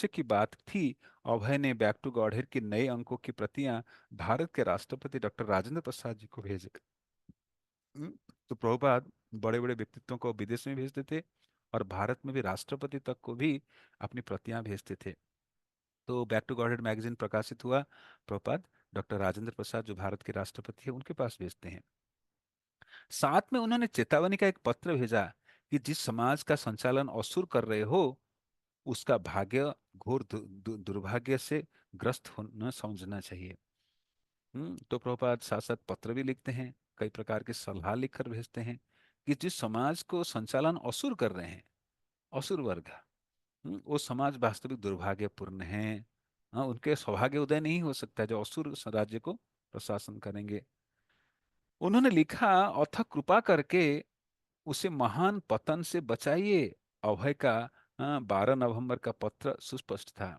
की बात थी, अभय ने बैक टू गॉडहेड के नए अंकों की प्रतियां भारत के राष्ट्रपति डॉक्टर राजेंद्र प्रसाद जी को भेजे। हम्म, तो प्रभुपाद बड़े बड़े व्यक्तित्वों को विदेश में भेजते थे, और भारत में भी राष्ट्रपति तक को भी अपनी प्रतियां भेजते थे। तो बैक टू गॉडहेड मैगजीन प्रकाशित हुआ, प्रभुपाद डॉक्टर राजेंद्र प्रसाद जो भारत के राष्ट्रपति है उनके पास भेजते हैं। साथ में उन्होंने चेतावनी का एक पत्र भेजा कि जिस समाज का संचालन असुर कर रहे हो, उसका भाग्य घोर दुर्भाग्य से ग्रस्त होना समझना चाहिए। तो प्रभुपाद साथ साथ पत्र भी लिखते हैं, कई प्रकार के सलाह लिखकर भेजते हैं कि जिस समाज को संचालन असुर कर रहे हैं, असुर वर्ग, वो समाज वास्तविक दुर्भाग्यपूर्ण है। उनके सौभाग्य उदय नहीं हो सकता जो असुर राज्य को प्रशासन करेंगे। उन्होंने लिखा, अथक कृपा करके उसे महान पतन से बचाइए। अभय का 12 नवंबर का पत्र सुस्पष्ट था।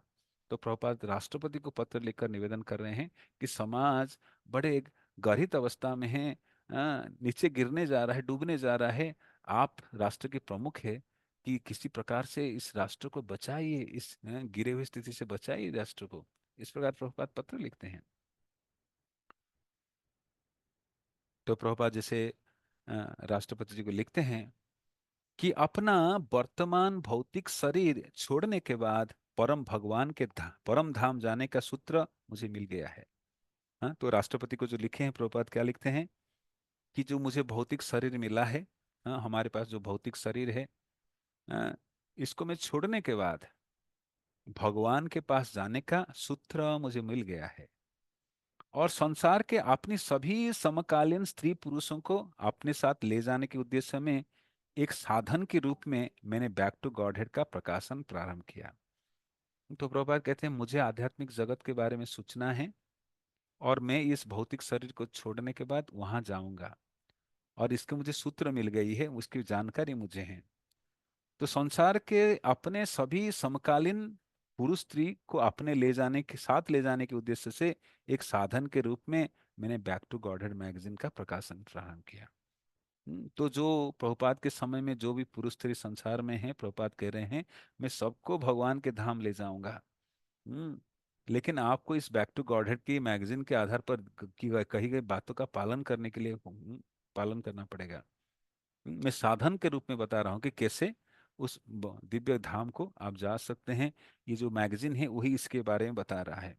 तो प्रभुपाद राष्ट्रपति को पत्र लिखकर निवेदन कर रहे हैं कि समाज बड़े एक गर्भित अवस्था में है, नीचे गिरने जा रहा है, डूबने जा रहा है। आप राष्ट्र के प्रमुख है, कि किसी प्रकार से इस राष्ट्र को बचाइए, इस गिरे हुई स्थिति से बचाइए राष्ट्र को। इस प्रकार प्रभुपाद पत्र लिखते हैं। तो प्रभुपाद जैसे राष्ट्रपति जी को लिखते हैं कि अपना वर्तमान भौतिक शरीर छोड़ने के बाद परम भगवान के परम धाम जाने का सूत्र मुझे मिल गया है। हाँ, तो राष्ट्रपति को जो लिखे हैं प्रभुपाद क्या लिखते हैं कि जो मुझे भौतिक शरीर मिला है, हाँ, हमारे पास जो भौतिक शरीर है, हाँ, इसको मैं छोड़ने के बाद भगवान के पास जाने का सूत्र मुझे मिल गया है। और संसार के अपनी सभी समकालीन स्त्री पुरुषों को अपने साथ ले जाने के उद्देश्य में एक साधन के रूप में मैंने बैक टू गॉडहेड का प्रकाशन प्रारंभ किया। तो प्रभुपाद कहते हैं मुझे आध्यात्मिक जगत के बारे में सूचना है, और मैं इस भौतिक शरीर को छोड़ने के बाद वहां जाऊंगा, और इसके मुझे सूत्र मिल गई है, उसकी जानकारी मुझे है। तो संसार के अपने सभी समकालीन पुरुष स्त्री को अपने ले जाने के उद्देश्य से एक साधन के रूप में मैंने बैक टू गॉडहेड मैगजीन का प्रकाशन प्रारंभ किया। तो जो प्रभुपाद के समय में जो भी पुरुष स्त्री संसार में हैं, प्रभुपाद कह रहे हैं मैं सबको भगवान के धाम ले जाऊंगा। हम्म, लेकिन आपको इस बैक टू गॉडहेड की मैगजीन के आधार पर कही गई बातों का पालन करने के लिए पालन करना पड़ेगा। मैं साधन के रूप में बता रहा हूँ कि कैसे उस दिव्य धाम को आप जा सकते हैं। ये जो मैगजीन है वही इसके बारे में बता रहा है।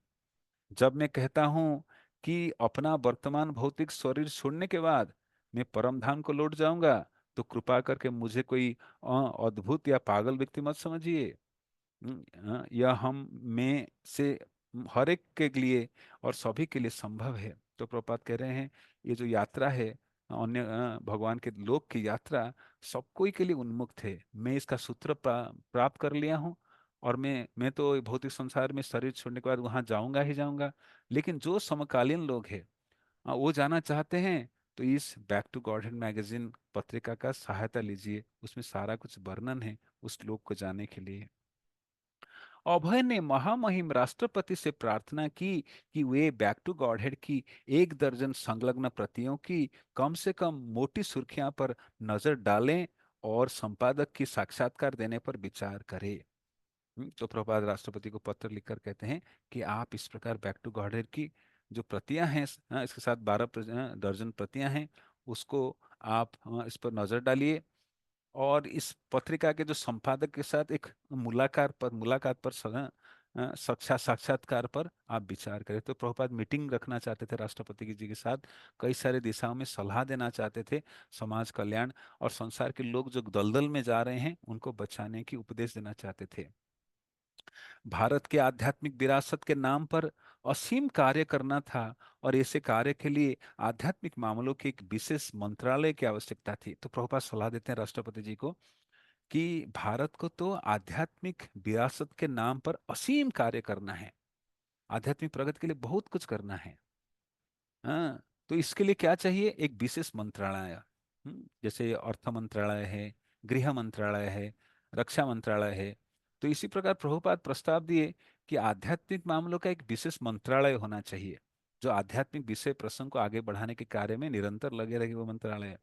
जब मैं कहता हूँ कि अपना वर्तमान भौतिक शरीर छोड़ने के बाद मैं परम धाम को लौट जाऊंगा, तो कृपा करके मुझे कोई अद्भुत या पागल व्यक्ति मत समझिए। यह हम में से हर एक के लिए और सभी के लिए संभव है। तो प्रभुपाद कह रहे हैं ये जो यात्रा है, अन्य भगवान के लोक की यात्रा, सब कोई के लिए उन्मुक्त है। मैं इसका सूत्र प्राप्त कर लिया हूँ, और मैं तो भौतिक संसार में शरीर छोड़ने के बाद वहां जाऊंगा ही जाऊंगा। लेकिन जो समकालीन लोग हैं, वो जाना चाहते हैं, तो इस बैक टू गॉडहेड मैगजीन पत्रिका का सहायता लीजिए। उसमें सारा कुछ वर्णन है उस लोक को जाने के लिए। अभय ने महामहिम राष्ट्रपति से प्रार्थना की कि वे बैक टू गॉडहेड की 1 दर्जन संलग्न प्रतियों की कम से कम मोटी सुर्खियां पर नजर डालें और संपादक की साक्षात्कार देने पर विचार करें। तो प्रभुपाद राष्ट्रपति को पत्र लिखकर कहते हैं कि आप इस प्रकार बैक टू गॉडहेड की जो प्रतियां हैं, इसके साथ 12 दर्जन प्रतियां हैं, उसको आप इस पर नजर डालिए, और इस पत्रिका के जो संपादक के साथ एक मुलाकात पर साक्षात्कार पर आप विचार करें। तो प्रभुपाद मीटिंग रखना चाहते थे राष्ट्रपति जी के साथ, कई सारे दिशाओं में सलाह देना चाहते थे, समाज कल्याण और संसार के लोग जो दलदल में जा रहे हैं उनको बचाने की उपदेश देना चाहते थे। भारत के आध्यात्मिक विरासत के नाम पर असीम कार्य करना था, और ऐसे कार्य के लिए आध्यात्मिक मामलों के एक विशेष मंत्रालय की आवश्यकता थी। तो प्रभुपाद सलाह देते हैं राष्ट्रपति जी को कि भारत को तो आध्यात्मिक विरासत के नाम पर असीम कार्य करना है, आध्यात्मिक प्रगति के लिए बहुत कुछ करना है। हाँ, तो इसके लिए क्या चाहिए? एक विशेष मंत्रालय। जैसे अर्थ मंत्रालय है, गृह मंत्रालय है, रक्षा मंत्रालय है। तो इसी प्रकार प्रभुपाद प्रस्ताव दिए कि आध्यात्मिक मामलों का एक विशेष मंत्रालय होना चाहिए, जो आध्यात्मिक विषय प्रसंग को आगे बढ़ाने के कार्य में निरंतर लगे रहे, वो मंत्रालय।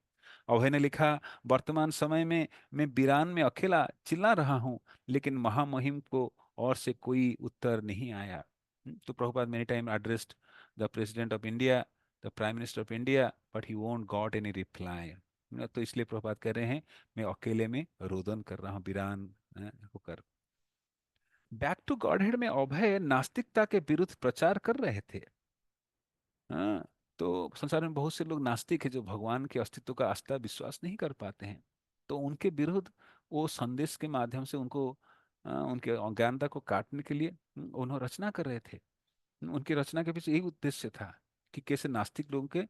अभय ने लिखा, वर्तमान समय में मैं बीरान में अकेला चिल्ला रहा हूँ, लेकिन महामहिम को और से कोई उत्तर नहीं आया। तो Prabhupada many time addressed the president of India, the prime minister of India, but he won't got any reply. तो इसलिए प्रभुपाद कह रहे हैं मैं अकेले में रोदन कर रहा हूँ, बीरान होकर। बैक टू गॉडहेड में अभय नास्तिकता के विरुद्ध प्रचार कर रहे थे। हाँ, तो संसार में बहुत से लोग नास्तिक हैं जो भगवान के अस्तित्व का आस्था विश्वास नहीं कर पाते हैं। तो उनके विरुद्ध वो संदेश के माध्यम से उनको उनके अज्ञानता को काटने के लिए उन्होंने रचना कर रहे थे। उनकी रचना के पीछे यही उद्देश्य था कि कैसे नास्तिक लोगों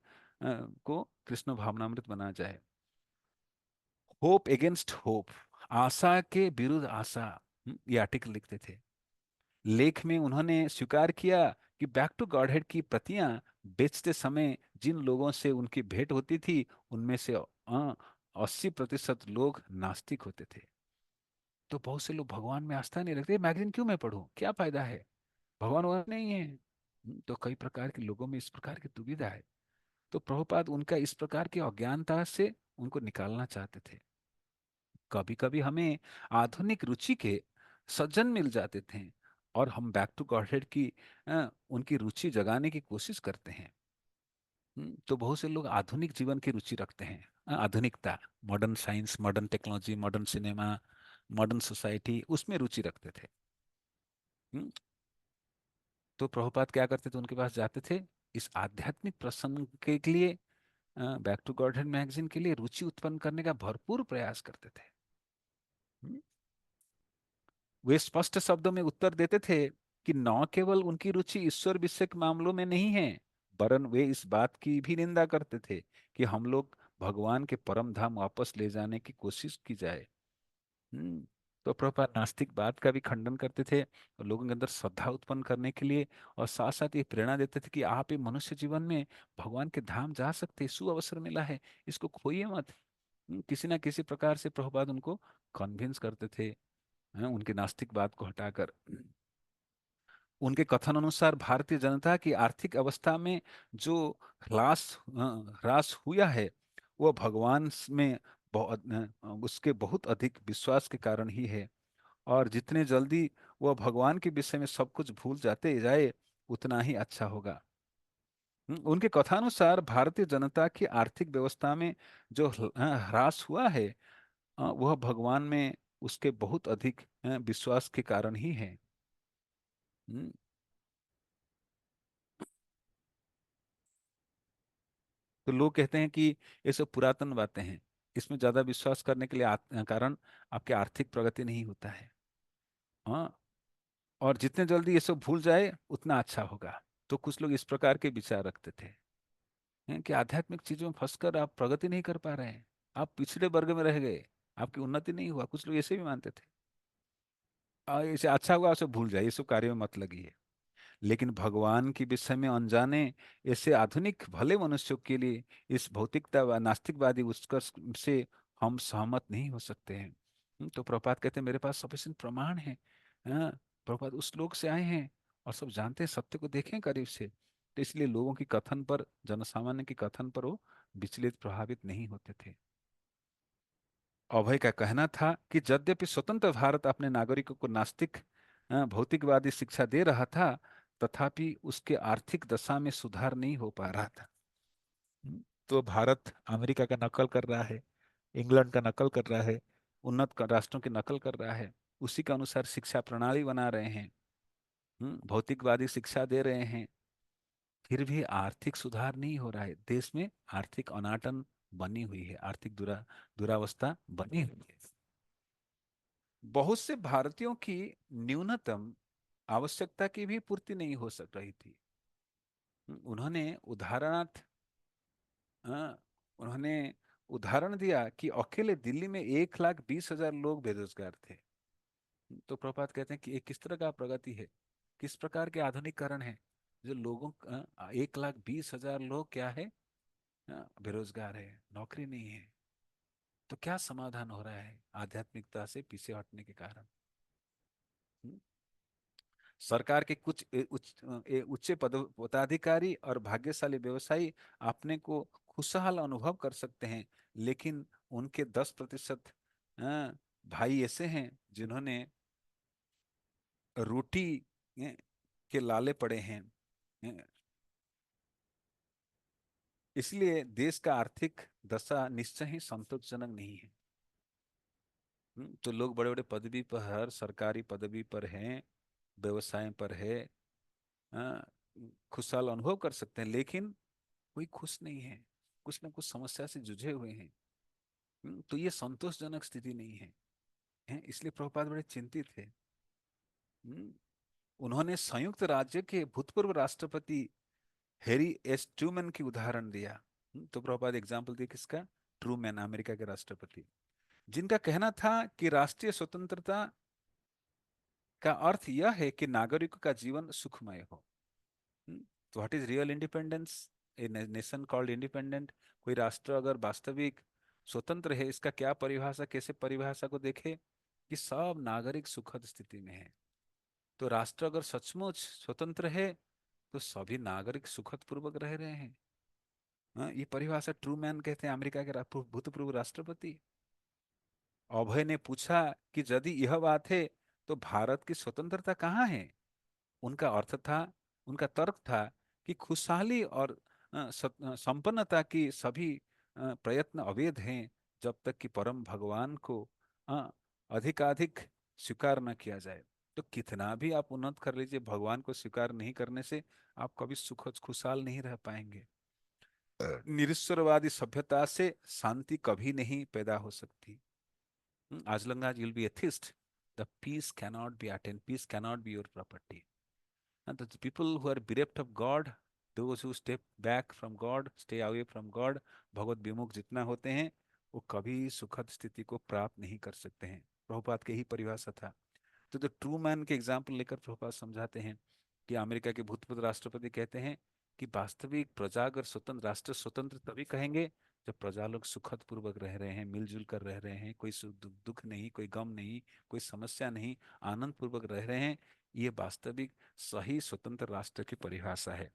को कृष्ण भावनामृत बनाया जाए। होप एगेंस्ट होप, आशा के विरुद्ध आशा, ये आर्टिकल लिखते थे। लेख में उन्होंने स्वीकार किया कि बैक टू गॉडहेड की प्रतियां बेचते समय जिन लोगों से उनकी भेंट होती थी, उनमें से 80% लोग नास्तिक होते थे। तो बहुत से लोग भगवान में आस्था नहीं रखते, मैगजीन क्यों मैं पढूं, क्या फायदा है, भगवान वगैरह नहीं है। तो कई प्रकार के लोगों में इस प्रकार की दुविधा है। तो प्रभुपाद उनका इस प्रकार की अज्ञानता से उनको निकालना चाहते थे। कभी कभी हमें आधुनिक रुचि के सज्जन मिल जाते थे, और हम बैक टू गॉडहेड की उनकी रुचि जगाने की कोशिश करते हैं। तो बहुत से लोग आधुनिक जीवन की रुचि रखते हैं, आधुनिकता, modern science, modern technology, modern cinema, modern society, उसमें रुचि रखते थे। हम्म, तो प्रभुपाद क्या करते थे? उनके पास जाते थे, इस आध्यात्मिक प्रसंग के लिए, बैक टू गॉडहेड मैगजीन के लिए रुचि उत्पन्न करने का भरपूर प्रयास करते थे। हम्म, वे स्पष्ट शब्दों में उत्तर देते थे कि न केवल उनकी रुचि ईश्वर विषयक मामलों में नहीं है, वरन वे इस बात की भी निंदा करते थे कि हम लोग भगवान के परम धाम वापस ले जाने की कोशिश की जाए। हम्म, तो प्रभुपाद नास्तिक बात का भी खंडन करते थे, और लोगों के अंदर श्रद्धा उत्पन्न करने के लिए, और साथ साथ ये प्रेरणा देते थे कि आप ये मनुष्य जीवन में भगवान के धाम जा सकते हैं, सुअवसर मिला है, इसको खोइए मत। किसी ना किसी प्रकार से प्रभुपाद उनको कन्विंस करते थे, उनकी नास्तिक बात को हटाकर। उनके कथन अनुसार भारतीय जनता की आर्थिक अवस्था में जो ह्रास हुआ है, वह भगवान में उसके बहुत अधिक विश्वास के कारण ही है, और जितने जल्दी वह भगवान के विषय में सब कुछ भूल जाते जाए, उतना ही अच्छा होगा। उनके कथानुसार भारतीय जनता की आर्थिक व्यवस्था में जो ह्रास हुआ है, वह भगवान में उसके बहुत अधिक विश्वास के कारण ही है। हम्म, तो लोग कहते हैं कि ये सब पुरातन बातें हैं, इसमें ज्यादा विश्वास करने के लिए कारण आपके आर्थिक प्रगति नहीं होता है। हाँ, और जितने जल्दी ये सब भूल जाए उतना अच्छा होगा। तो कुछ लोग इस प्रकार के विचार रखते थे, कि आध्यात्मिक चीजों में फंसकर आप प्रगति नहीं कर पा रहे हैं, आप पिछड़े वर्ग में रह गए, आपकी उन्नति नहीं हुआ। कुछ लोग ऐसे भी मानते थे। इसे अच्छा हुआ, उसे भूल जाए, ये सब कार्यों में मत लगिए। लेकिन भगवान के विषय में अनजाने ऐसे आधुनिक भले मनुष्यों के लिए इस भौतिकता व नास्तिकवादी उत्कर्ष से हम सहमत नहीं हो सकते हैं। तो प्रभुपाद कहते हैं मेरे पास सफिशिएंट प्रमाण है। हाँ, प्रभुपाद उस लोक से आए हैं और सब जानते हैं, सत्य को देखें करीब से। तो इसलिए लोगों की कथन पर, जनसामान्य की कथन पर वो विचलित प्रभावित नहीं होते थे। अभय का कहना था कि यद्यपि स्वतंत्र भारत अपने नागरिकों को नास्तिक भौतिकवादी शिक्षा दे रहा था, तथापि उसके आर्थिक दशा में सुधार नहीं हो पा रहा था। तो भारत अमेरिका का नकल कर रहा है, इंग्लैंड का नकल कर रहा है, राष्ट्रों की नकल कर रहा है, उसी के अनुसार शिक्षा प्रणाली बना रहे हैं, भौतिकवादी शिक्षा दे रहे हैं, फिर भी आर्थिक सुधार नहीं हो रहा है। देश में आर्थिक अनाटन बनी हुई है, आर्थिक दुरावस्था बनी हुई है। बहुत से भारतीयों की न्यूनतम आवश्यकता की भी पूर्ति नहीं हो सक रही थी। उन्होंने उदाहरणार्थ अ, उन्होंने उदाहरण दिया कि अकेले दिल्ली में 1,20,000 लोग बेरोजगार थे। तो प्रभात कहते हैं कि ये किस तरह का प्रगति है, किस प्रकार के आधुनिकीकरण है, जो लोगों 1,20,000 लोग क्या है, बेरोजगार है, नौकरी नहीं है। तो क्या समाधान हो रहा है आध्यात्मिकता से पीछे हटने के कारण? हम्म? सरकार के कुछ उच्च पदाधिकारी और भाग्यशाली व्यवसायी अपने को खुशहाल अनुभव कर सकते हैं, लेकिन उनके 10% भाई ऐसे हैं जिन्होंने रोटी के लाले पड़े हैं। अ, इसलिए देश का आर्थिक दशा निश्चय ही संतोषजनक नहीं है। तो लोग बड़े बड़े पदवी पर, हर सरकारी पदवी पर हैं, व्यवसाय पर है, अ, खुशहाल अनुभव कर सकते हैं, लेकिन कोई खुश नहीं है, कुछ ना कुछ समस्या से जूझे हुए हैं। तो ये संतोषजनक स्थिति नहीं है, इसलिए प्रभुपाद बड़े चिंतित थे। हम्म, उन्होंने संयुक्त राज्य के भूतपूर्व राष्ट्रपति हैरी एस ट्रूमैन की उदाहरण दिया। तो प्रभुपाद एग्जाम्पल दिए किसका? ट्रूमैन, अमेरिका के राष्ट्रपति, जिनका कहना था कि राष्ट्रीय स्वतंत्रता का अर्थ यह है कि नागरिकों का जीवन सुखमय हो। हम्म, तो what is real independence? A nation called independent. कोई राष्ट्र अगर वास्तविक स्वतंत्र है, इसका क्या परिभाषा, कैसे परिभाषा को देखे? कि सब नागरिक सुखद स्थिति में है। तो राष्ट्र अगर सचमुच स्वतंत्र है, तो सभी नागरिक सुखद पूर्वक रह रहे हैं। ये परिभाषा ट्रूमैन कहते हैं, अमेरिका के भूतपूर्व राष्ट्रपति। अभय ने पूछा कि यदि यह बात है, तो भारत की स्वतंत्रता कहाँ है? उनका अर्थ था, उनका तर्क था कि खुशहाली और संपन्नता की सभी प्रयत्न अवैध हैं, जब तक कि परम भगवान को अ, अधिकाधिक स्वीकार न किया जाए। तो कितना भी आप उन्नत कर लीजिए, भगवान को स्वीकार नहीं करने से आप कभी सुख खुशहाल नहीं रह पाएंगे। निरीश्वरवादी सभ्यता से शांति कभी नहीं पैदा हो सकती। As long as you'll be a theist, the peace cannot be attained. Peace cannot be your property. And the people who are bereft of God, those who step back from God, stay away from God, भगवत विमुख जितना होते हैं, वो कभी सुखद स्थिति को प्राप्त नहीं कर सकते हैं। प्रभुपाद की यही परिभाषा था। तो द ट्रू मैन के एग्जाम्पल लेकर प्रभुपाद समझाते हैं कि अमेरिका के भूतपूर्व राष्ट्रपति कहते हैं कि वास्तविक प्रजा अगर स्वतंत्र, राष्ट्र स्वतंत्र तभी कहेंगे जब प्रजा लोग सुखद पूर्वक रह रहे हैं, मिलजुल कर रह रहे हैं, कोई दुख नहीं, कोई गम नहीं, कोई समस्या नहीं, आनंद पूर्वक रह रहे हैं। ये वास्तविक सही स्वतंत्र राष्ट्र की परिभाषा है।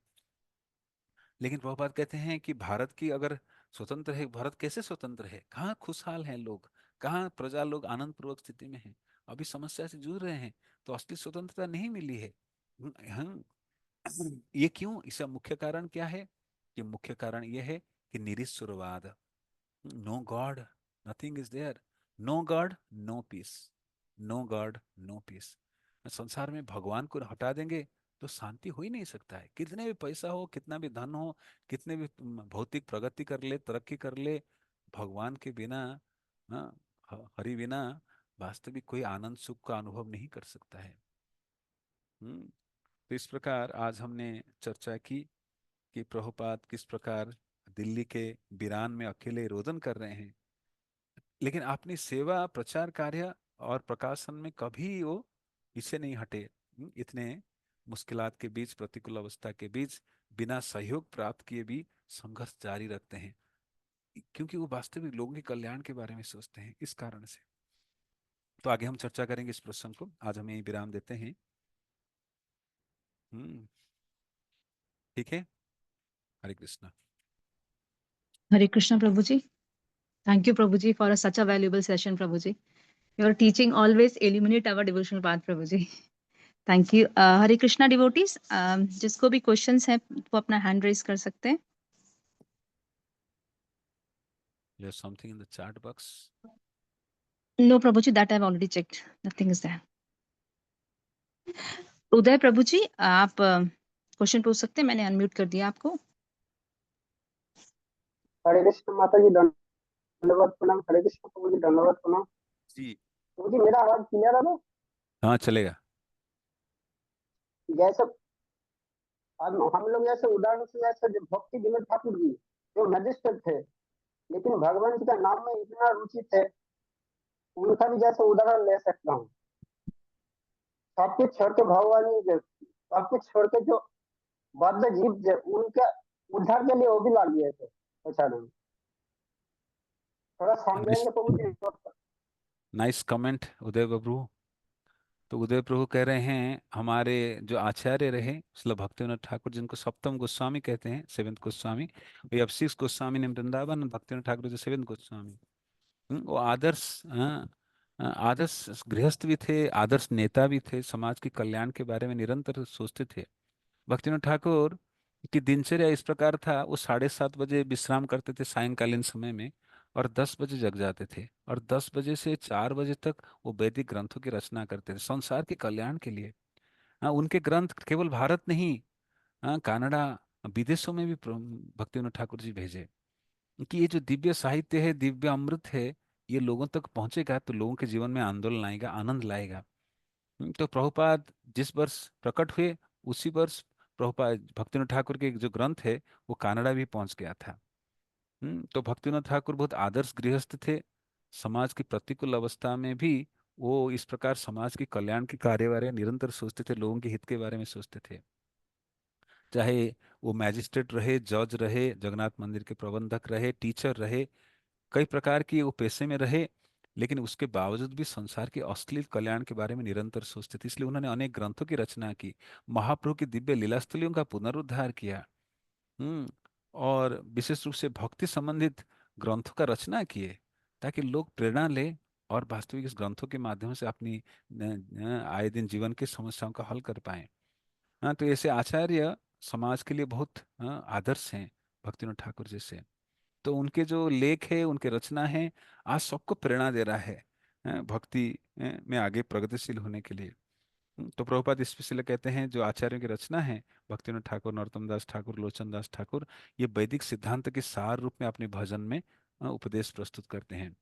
लेकिन प्रभुपाद कहते हैं कि भारत की अगर स्वतंत्र है, भारत कैसे स्वतंत्र है? कहाँ खुशहाल हैं लोग, कहाँ प्रजा लोग आनंद पूर्वक स्थिति में हैं, अभी समस्या से जूझ रहे हैं। तो असली स्वतंत्रता नहीं मिली है। हम ये क्यों? इसका मुख्य कारण क्या है? कि मुख्य कारण यह है कि निरीश्वरवाद, no God, nothing is there, no God no peace, no God no peace. संसार में भगवान को हटा देंगे तो शांति हो ही नहीं सकता है, कितने भी पैसा हो, कितना भी धन हो, कितने भी भौतिक प्रगति कर ले, तरक्की कर ले, भगवान के बिना, हाँ, हरि बिना वास्तविक कोई आनंद सुख का अनुभव नहीं कर सकता है। तो इस प्रकार आज हमने चर्चा की कि प्रभुपाद किस प्रकार दिल्ली के बिरान में अकेले रोदन कर रहे हैं, लेकिन अपनी सेवा, प्रचार कार्य और प्रकाशन में कभी वो पीछे नहीं हटे। इतने मुश्किलात के बीच, प्रतिकूल अवस्था के बीच, बिना सहयोग प्राप्त किए भी संघर्ष जारी रखते हैं, क्योंकि वो वास्तविक लोगों के कल्याण के बारे में सोचते हैं, इस कारण से। तो आगे हम चर्चा करेंगे इस प्रसंग को, आज हम यही विराम देते हैं। हम्म। ठीक है। हरे Krishna. Hare Krishna, Prabhuji. Thank you, Prabhuji, for such a valuable session, Prabhuji. Your teaching always illuminate our devotional path, Prabhuji. Thank you. Hare Krishna devotees, जिसको भी questions हैं वो अपना hand raise कर सकते हैं. There's something in the chat box. No, Prabhuji, that I've already checked. Nothing is there. उदय प्रभुजी, आप question पूछ सकते हैं, मैंने अनम्यूट कर दिया आपको. हरे कृष्ण माता जी, धन्यवाद प्रणाम। हरे कृष्ण प्रभु जी, धन्यवाद प्रणाम। जी। प्रभु जी, मेरा आवाज क्लियर है ना? हाँ, चलेगा। जैसे आज हम लोग जैसे उदाहरण से, जैसे जो भक्ति विनोद ठाकुर जी जो मजिस्ट्रेट थे, लेकिन भगवान जी का नाम में इतना रुचि थे, उनका भी जैसे उदाहरण ले सकता हूँ। सबके छोड़ के भगवान जी, सबके छोड़ के जो बद्ध जीव उनके उद्धार के लिए वो भी लग गए थे बेचारे। थोड़ा समझेंगे प्रभु जी? नाइस कमेंट उदय प्रभु। तो उदय प्रभु कह रहे हैं हमारे जो आचार्य रहे श्रील भक्तिविनोद ठाकुर, जिनको सप्तम गोस्वामी कहते हैं, सेवेंथ गोस्वामी, वे अब सिक्स गोस्वामी ने वृंदावन, भक्तिविनोद ठाकुर जो सेवेंथ गोस्वामी, वो आदर्श, आदर्श गृहस्थ भी थे, आदर्श नेता भी थे, समाज के कल्याण के बारे में निरंतर सोचते थे। भक्तिविनोद ठाकुर की दिनचर्या इस प्रकार था, वो 7:30 बजे विश्राम करते थे सायंकालीन समय में, और 10 बजे जग जाते थे, और 10 बजे से 4 बजे तक वो वैदिक ग्रंथों की रचना करते थे संसार के कल्याण के लिए। हाँ, उनके ग्रंथ केवल भारत नहीं, हाँ, कनाडा, विदेशों में भी भक्तिविनोद ठाकुर जी भेजे, कि ये जो दिव्य साहित्य है, दिव्य अमृत है, ये लोगों तक पहुंचेगा तो लोगों के जीवन में आंदोलन आएगा, आनंद लाएगा। तो प्रभुपाद जिस वर्ष प्रकट हुए, उसी वर्ष प्रभुपाद भक्तिविनोद ठाकुर के जो ग्रंथ है वो कनाडा भी पहुंच गया था। तो भक्तिविनोद ठाकुर बहुत आदर्श गृहस्थ थे, समाज की प्रतिकूल अवस्था में भी वो इस प्रकार समाज के कल्याण के कार्य बारे में निरंतर सोचते थे, लोगों के हित के बारे में सोचते थे। चाहे वो मैजिस्ट्रेट रहे, जज रहे, जगन्नाथ मंदिर के प्रबंधक रहे, टीचर रहे, कई प्रकार की वो पेशे में रहे, लेकिन उसके बावजूद भी संसार के अश्लील कल्याण के बारे में निरंतर सोचते थे, इसलिए उन्होंने अनेक ग्रंथों की रचना की, महाप्रभु की दिव्य लीलास्थलियों का पुनरुद्धार किया। हम्म और विशेष रूप से भक्ति संबंधित ग्रंथों का रचना किए, ताकि लोग प्रेरणा ले और वास्तविक इस ग्रंथों के माध्यम से अपनी आए दिन जीवन की समस्याओं का हल कर पाए। हाँ, तो ऐसे आचार्य समाज के लिए बहुत, आदर्श हैं, भक्तिनाथ ठाकुर जैसे। तो उनके जो लेख है, उनके रचना है, आज सबको प्रेरणा दे रहा है, भक्ति में आगे प्रगतिशील होने के लिए। तो प्रभुपाद स्पेशली कहते हैं जो आचार्यों की रचना है, भक्तिनाथ ठाकुर, नरोत्तम दास ठाकुर, लोचन दास ठाकुर, ये वैदिक सिद्धांत के सार रूप में अपने भजन में उपदेश प्रस्तुत करते हैं।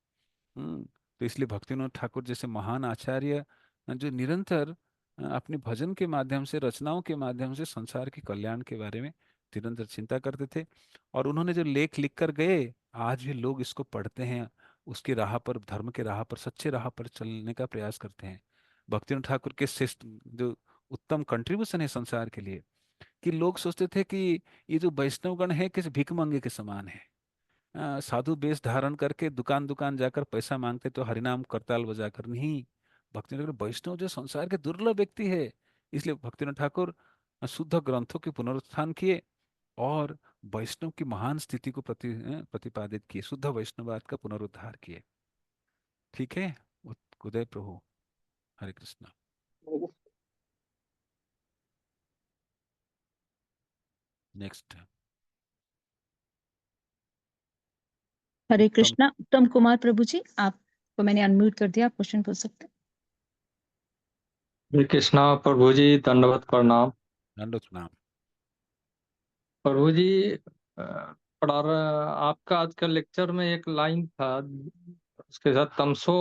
तो इसलिए भक्तिनाथ ठाकुर जैसे महान आचार्य, जो निरंतर अपने भजन के माध्यम से, रचनाओं के माध्यम से संसार के कल्याण के बारे में निरंतर चिंता करते थे, और उन्होंने जो लेख लिख कर गए, आज भी लोग इसको पढ़ते हैं, उसकी राह पर, धर्म के राह पर, सच्चे राह पर चलने का प्रयास करते हैं। भक्तिनाथ ठाकुर के श्रेष्ठ जो उत्तम कंट्रीब्यूशन है संसार के लिए, कि लोग सोचते थे कि ये जो वैष्णवगण है किसी भिखमंगे के समान है, साधु वेश धारण करके दुकान दुकान जाकर पैसा मांगते, तो हरिनाम करताल बजाकर नहीं। भक्तिनाथ ठाकुर वैष्णव जो संसार के दुर्लभ व्यक्ति है, इसलिए भक्तिनाथ ठाकुर शुद्ध ग्रंथों के पुनरुत्थान किए और वैष्णव की महान स्थिति को प्रतिपादित किए, शुद्ध वैष्णववाद का पुनरुद्धार किए। ठीक है। उदय प्रभु। हरे कृष्णा। नेक्स्ट। हरे उत्तम कृष्णा। उत्तम कुमार प्रभु जी, आपको मैंने अनम्यूट कर दिया, आप क्वेश्चन पूछ सकते हैं। हरे कृष्णा प्रभु जी, दंडवत प्रणाम। दंडवत प्रणाम। प्रभु जी, पढ़ा रहा आपका आज का लेक्चर में एक लाइन था, उसके साथ तमसो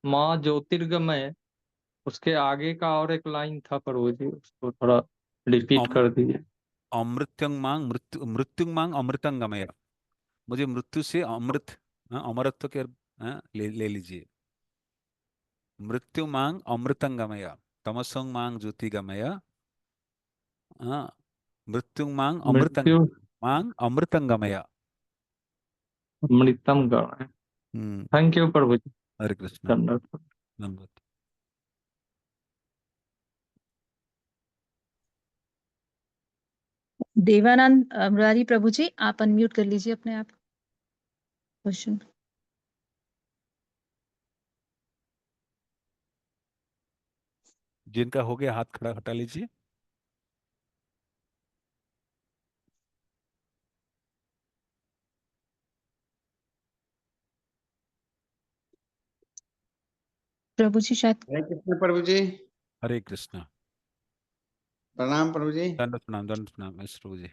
माँ ज्योतिर्गमय, उसके आगे का और एक लाइन था प्रभु जी, उसको थोड़ा रिपीट अम कर दीजिए। अमृत्यंगमांग मृत्युंगमांग अमृतंगमय। मुझे मृत्यु से अमृत, अमरत्व के, ले लीजिए। मृत्यु मांग अमृतंगमय, तमसोंग मांग ज्योतिगमय, मृत्यु मांग मृत्यु अमृतंगमय। अमृतम गण है। हम्म। थैंक यू प्रभु जी, हरे कृष्णा। दंडवत। धन्यवाद। देवानंद मुरारी प्रभु जी, आप अनम्यूट कर लीजिए अपने आप क्वेश्चन। जिनका हो गया हाथ खड़ा हटा लीजिए। प्रभु जी शायद। हरे कृष्ण प्रभु जी। हरे कृष्णा। प्रणाम प्रभु जी। दंड प्रणाम यश प्रभु जी।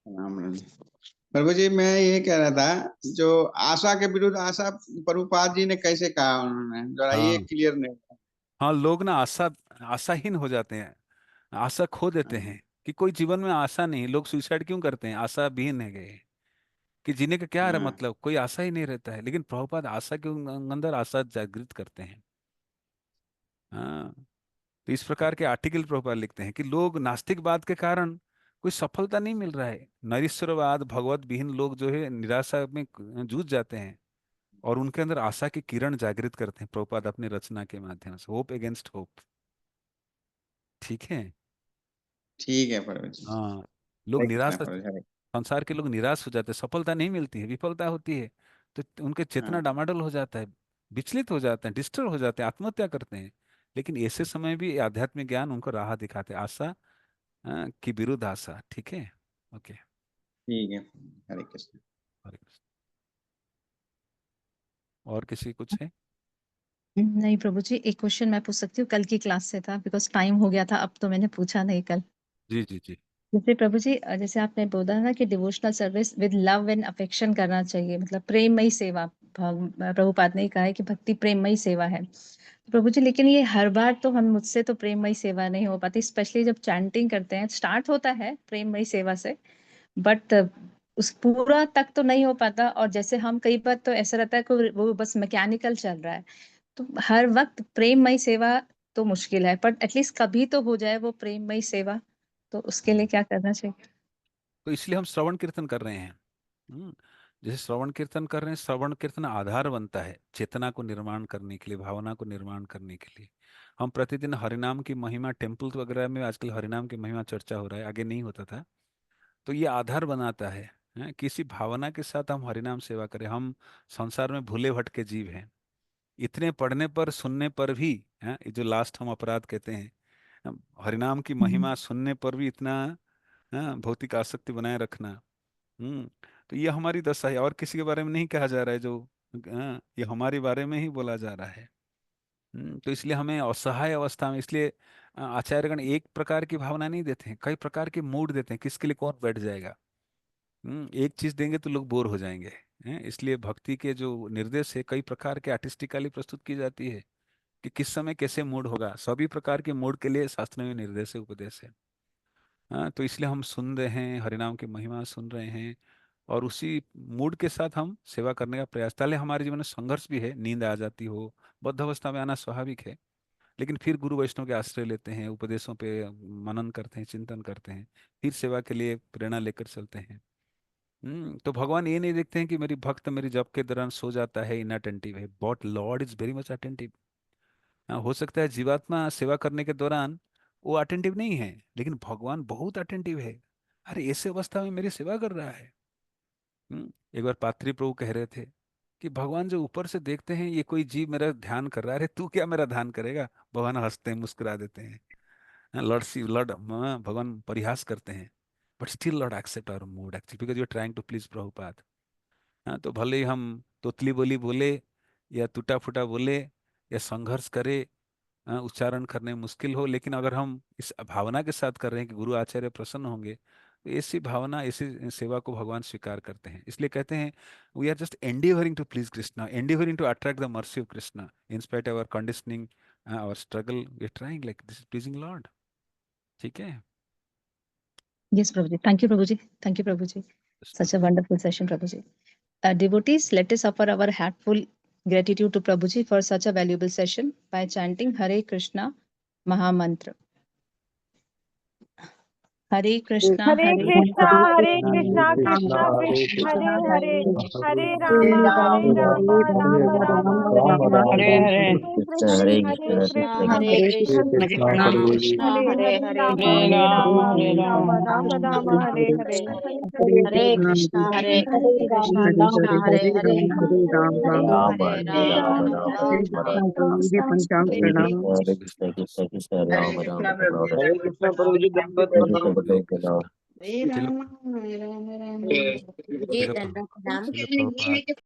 प्रणाम प्रभु जी। प्रभु जी, मैं ये कह रहा था, जो आशा के विरुद्ध आशा प्रभुपाद जी ने कैसे कहा, उन्होंने जरा ये हाँ क्लियर नहीं हुआ। हाँ, लोग ना आशाहीन हो जाते हैं, आशा खो देते हैं कि कोई जीवन में आशा नहीं। लोग सुसाइड क्यों करते हैं? आशा विहीन है गए कि जीने का क्या है हाँ, मतलब, कोई आशा ही नहीं रहता है। लेकिन प्रभुपाद आशा के अंदर आशा जागृत करते हैं। हाँ, तो इस प्रकार के आर्टिकल प्रभुपाद लिखते हैं कि लोग नास्तिकवाद के कारण कोई सफलता नहीं मिल रहा है। नरीश्वरवाद भगवत विहीन लोग जो है निराशा में जूझ जाते हैं, और उनके अंदर आशा की किरण जागृत करते हैं प्रभुपाद अपनी रचना के माध्यम से। Hope against hope. ठीक है। ठीक है प्रभु जी। हाँ, लोग हरे निराश, कृष्ण प्रभु जी। संसार के लोग निराश हो जाते हैं, सफलता नहीं मिलती है, विफलता होती है, तो उनके चेतना हाँ, डामाडोल हो जाता है, विचलित हो जाते हैं, डिस्टर्ब हो जाते हैं, आत्महत्या करते हैं। लेकिन ऐसे समय भी आध्यात्मिक ज्ञान उनको राह दिखाते हैं, आशा की विरुद्ध आशा। ठीक है। ओके। ठीक है। हरे कृष्ण। हरे कृष्ण। और किसी कुछ है? नहीं प्रभु जी, एक क्वेश्चन मैं पूछ सकती हूँ, कल की क्लास से था, बिकॉज टाइम हो गया था, अब तो मैंने पूछा नहीं कल। जी जी जी। जैसे प्रभु जी, जैसे आपने बोला ना कि devotional service with love and affection करना चाहिए, मतलब प्रेममयी सेवा। प्रभुपाद ने कहा है कि भक्ति प्रेममयी सेवा है। प्रभु जी, लेकिन ये हर बार तो हम मुझसे तो प्रेममयी सेवा नहीं हो पाती, स्पेशली जब चैंटिंग करते हैं, स्टार्ट होता है प्रेममयी सेवा से, बट उस पूरा तक तो नहीं हो पाता। और जैसे हम कई बार तो ऐसा रहता है कि वो बस मैकेनिकल चल रहा है, तो हर वक्त प्रेममयी सेवा तो मुश्किल है, पर एटलीस्ट कभी तो हो जाए वो प्रेममयी सेवा। तो उसके लिए क्या करना चाहिए? तो इसलिए हम श्रवण कीर्तन कर रहे हैं। हम्म, जैसे श्रवण कीर्तन कर रहे हैं, श्रवण कीर्तन आधार बनता है चेतना को निर्माण करने के लिए, भावना को निर्माण करने के लिए। हम प्रतिदिन हरिनाम की महिमा, टेम्पल वगैरह में आजकल हरिनाम की महिमा चर्चा हो रहा है, आगे नहीं होता था। तो ये आधार बनाता है, किसी भावना के साथ हम हरिनाम सेवा करें। हम संसार में भूले भटके जीव हैं, इतने पढ़ने पर सुनने पर भी, ये जो लास्ट हम अपराध कहते हैं, हरिनाम की महिमा सुनने पर भी इतना, भौतिक आसक्ति बनाए रखना। हम्म, तो ये हमारी दशा है, और किसी के बारे में नहीं कहा जा रहा है जो, ये हमारे बारे में ही बोला जा रहा है। तो इसलिए हमें असहाय अवस्था में, इसलिए आचार्यगण एक प्रकार की भावना नहीं देते हैं, कई प्रकार के मूड देते हैं, किसके लिए कौन बैठ जाएगा। एक चीज देंगे तो लोग बोर हो जाएंगे। इसलिए भक्ति के जो निर्देश है कई प्रकार के आर्टिस्टिकली प्रस्तुत की जाती है, कि किस समय कैसे मूड होगा, सभी प्रकार के मूड के लिए शास्त्र में निर्देश है, उपदेश है। तो इसलिए हम सुन रहे हैं, हरिनाम की महिमा सुन रहे हैं, और उसी मूड के साथ हम सेवा करने का प्रयास। पहले हमारे जीवन में संघर्ष भी है, नींद आ जाती हो, बद्ध अवस्था में आना स्वाभाविक है, लेकिन फिर गुरु वैष्णव के आश्रय लेते हैं, उपदेशों पे मनन करते हैं, चिंतन करते हैं, फिर सेवा के लिए प्रेरणा लेकर चलते हैं। तो भगवान ये नहीं देखते हैं कि मेरी भक्त मेरी जप के दौरान सो जाता है, इनअटेंटिव है, but Lord is very much attentive. हो सकता है जीवात्मा सेवा करने के दौरान वो अटेंटिव नहीं है, लेकिन भगवान बहुत अटेंटिव है। अरे ऐसे अवस्था में मेरी सेवा कर रहा है। एक बार पात्री प्रभु कह रहे थे कि भगवान जो ऊपर से देखते हैं, ये कोई जीव मेरा ध्यान कर रहा है, अरे तू क्या मेरा ध्यान करेगा। भगवान हंसते हैं, मुस्कुरा देते हैं। लॉर्ड सी लॉर्ड, भगवान परिहास करते हैं, but still lord accept our mood actually, because you are trying to please Prabhupada. हाँ, तो भले ही हम तोतली बोली बोले या टूटा फूटा बोले या संघर्ष करे, उच्चारण करने में मुश्किल हो, लेकिन अगर हम इस भावना के साथ कर रहे हैं कि गुरु आचार्य प्रसन्न होंगे, तो ऐसी भावना, ऐसी सेवा को भगवान स्वीकार करते हैं। इसलिए कहते हैं we are just endeavouring to please Krishna, endeavouring to attract the mercy of Krishna in spite our conditioning, our struggle, we are trying like this is pleasing lord. ठीक है। Yes, Prabhuji. Thank you, Prabhuji. Thank you, Prabhuji. Such a wonderful session, Prabhuji. Devotees, let us offer our heartful gratitude to Prabhuji for such a valuable session by chanting Hare Krishna Maha Mantra. Hare Krishna, Hare Krishna, Krishna Krishna, Hare Hare, Hare Rama, Rama Rama, Hare Hare. Hare Krishna, Krishna Krishna, Hare Rama, Rama Rama, Hare Hare. Hare Krishna, Krishna Krishna, Hare Hare, Hare Rama, हरे कृष्ण प्रभु जी, दंडवत प्रणाम। चलो Hare Rama. चलो प्रभुपाद।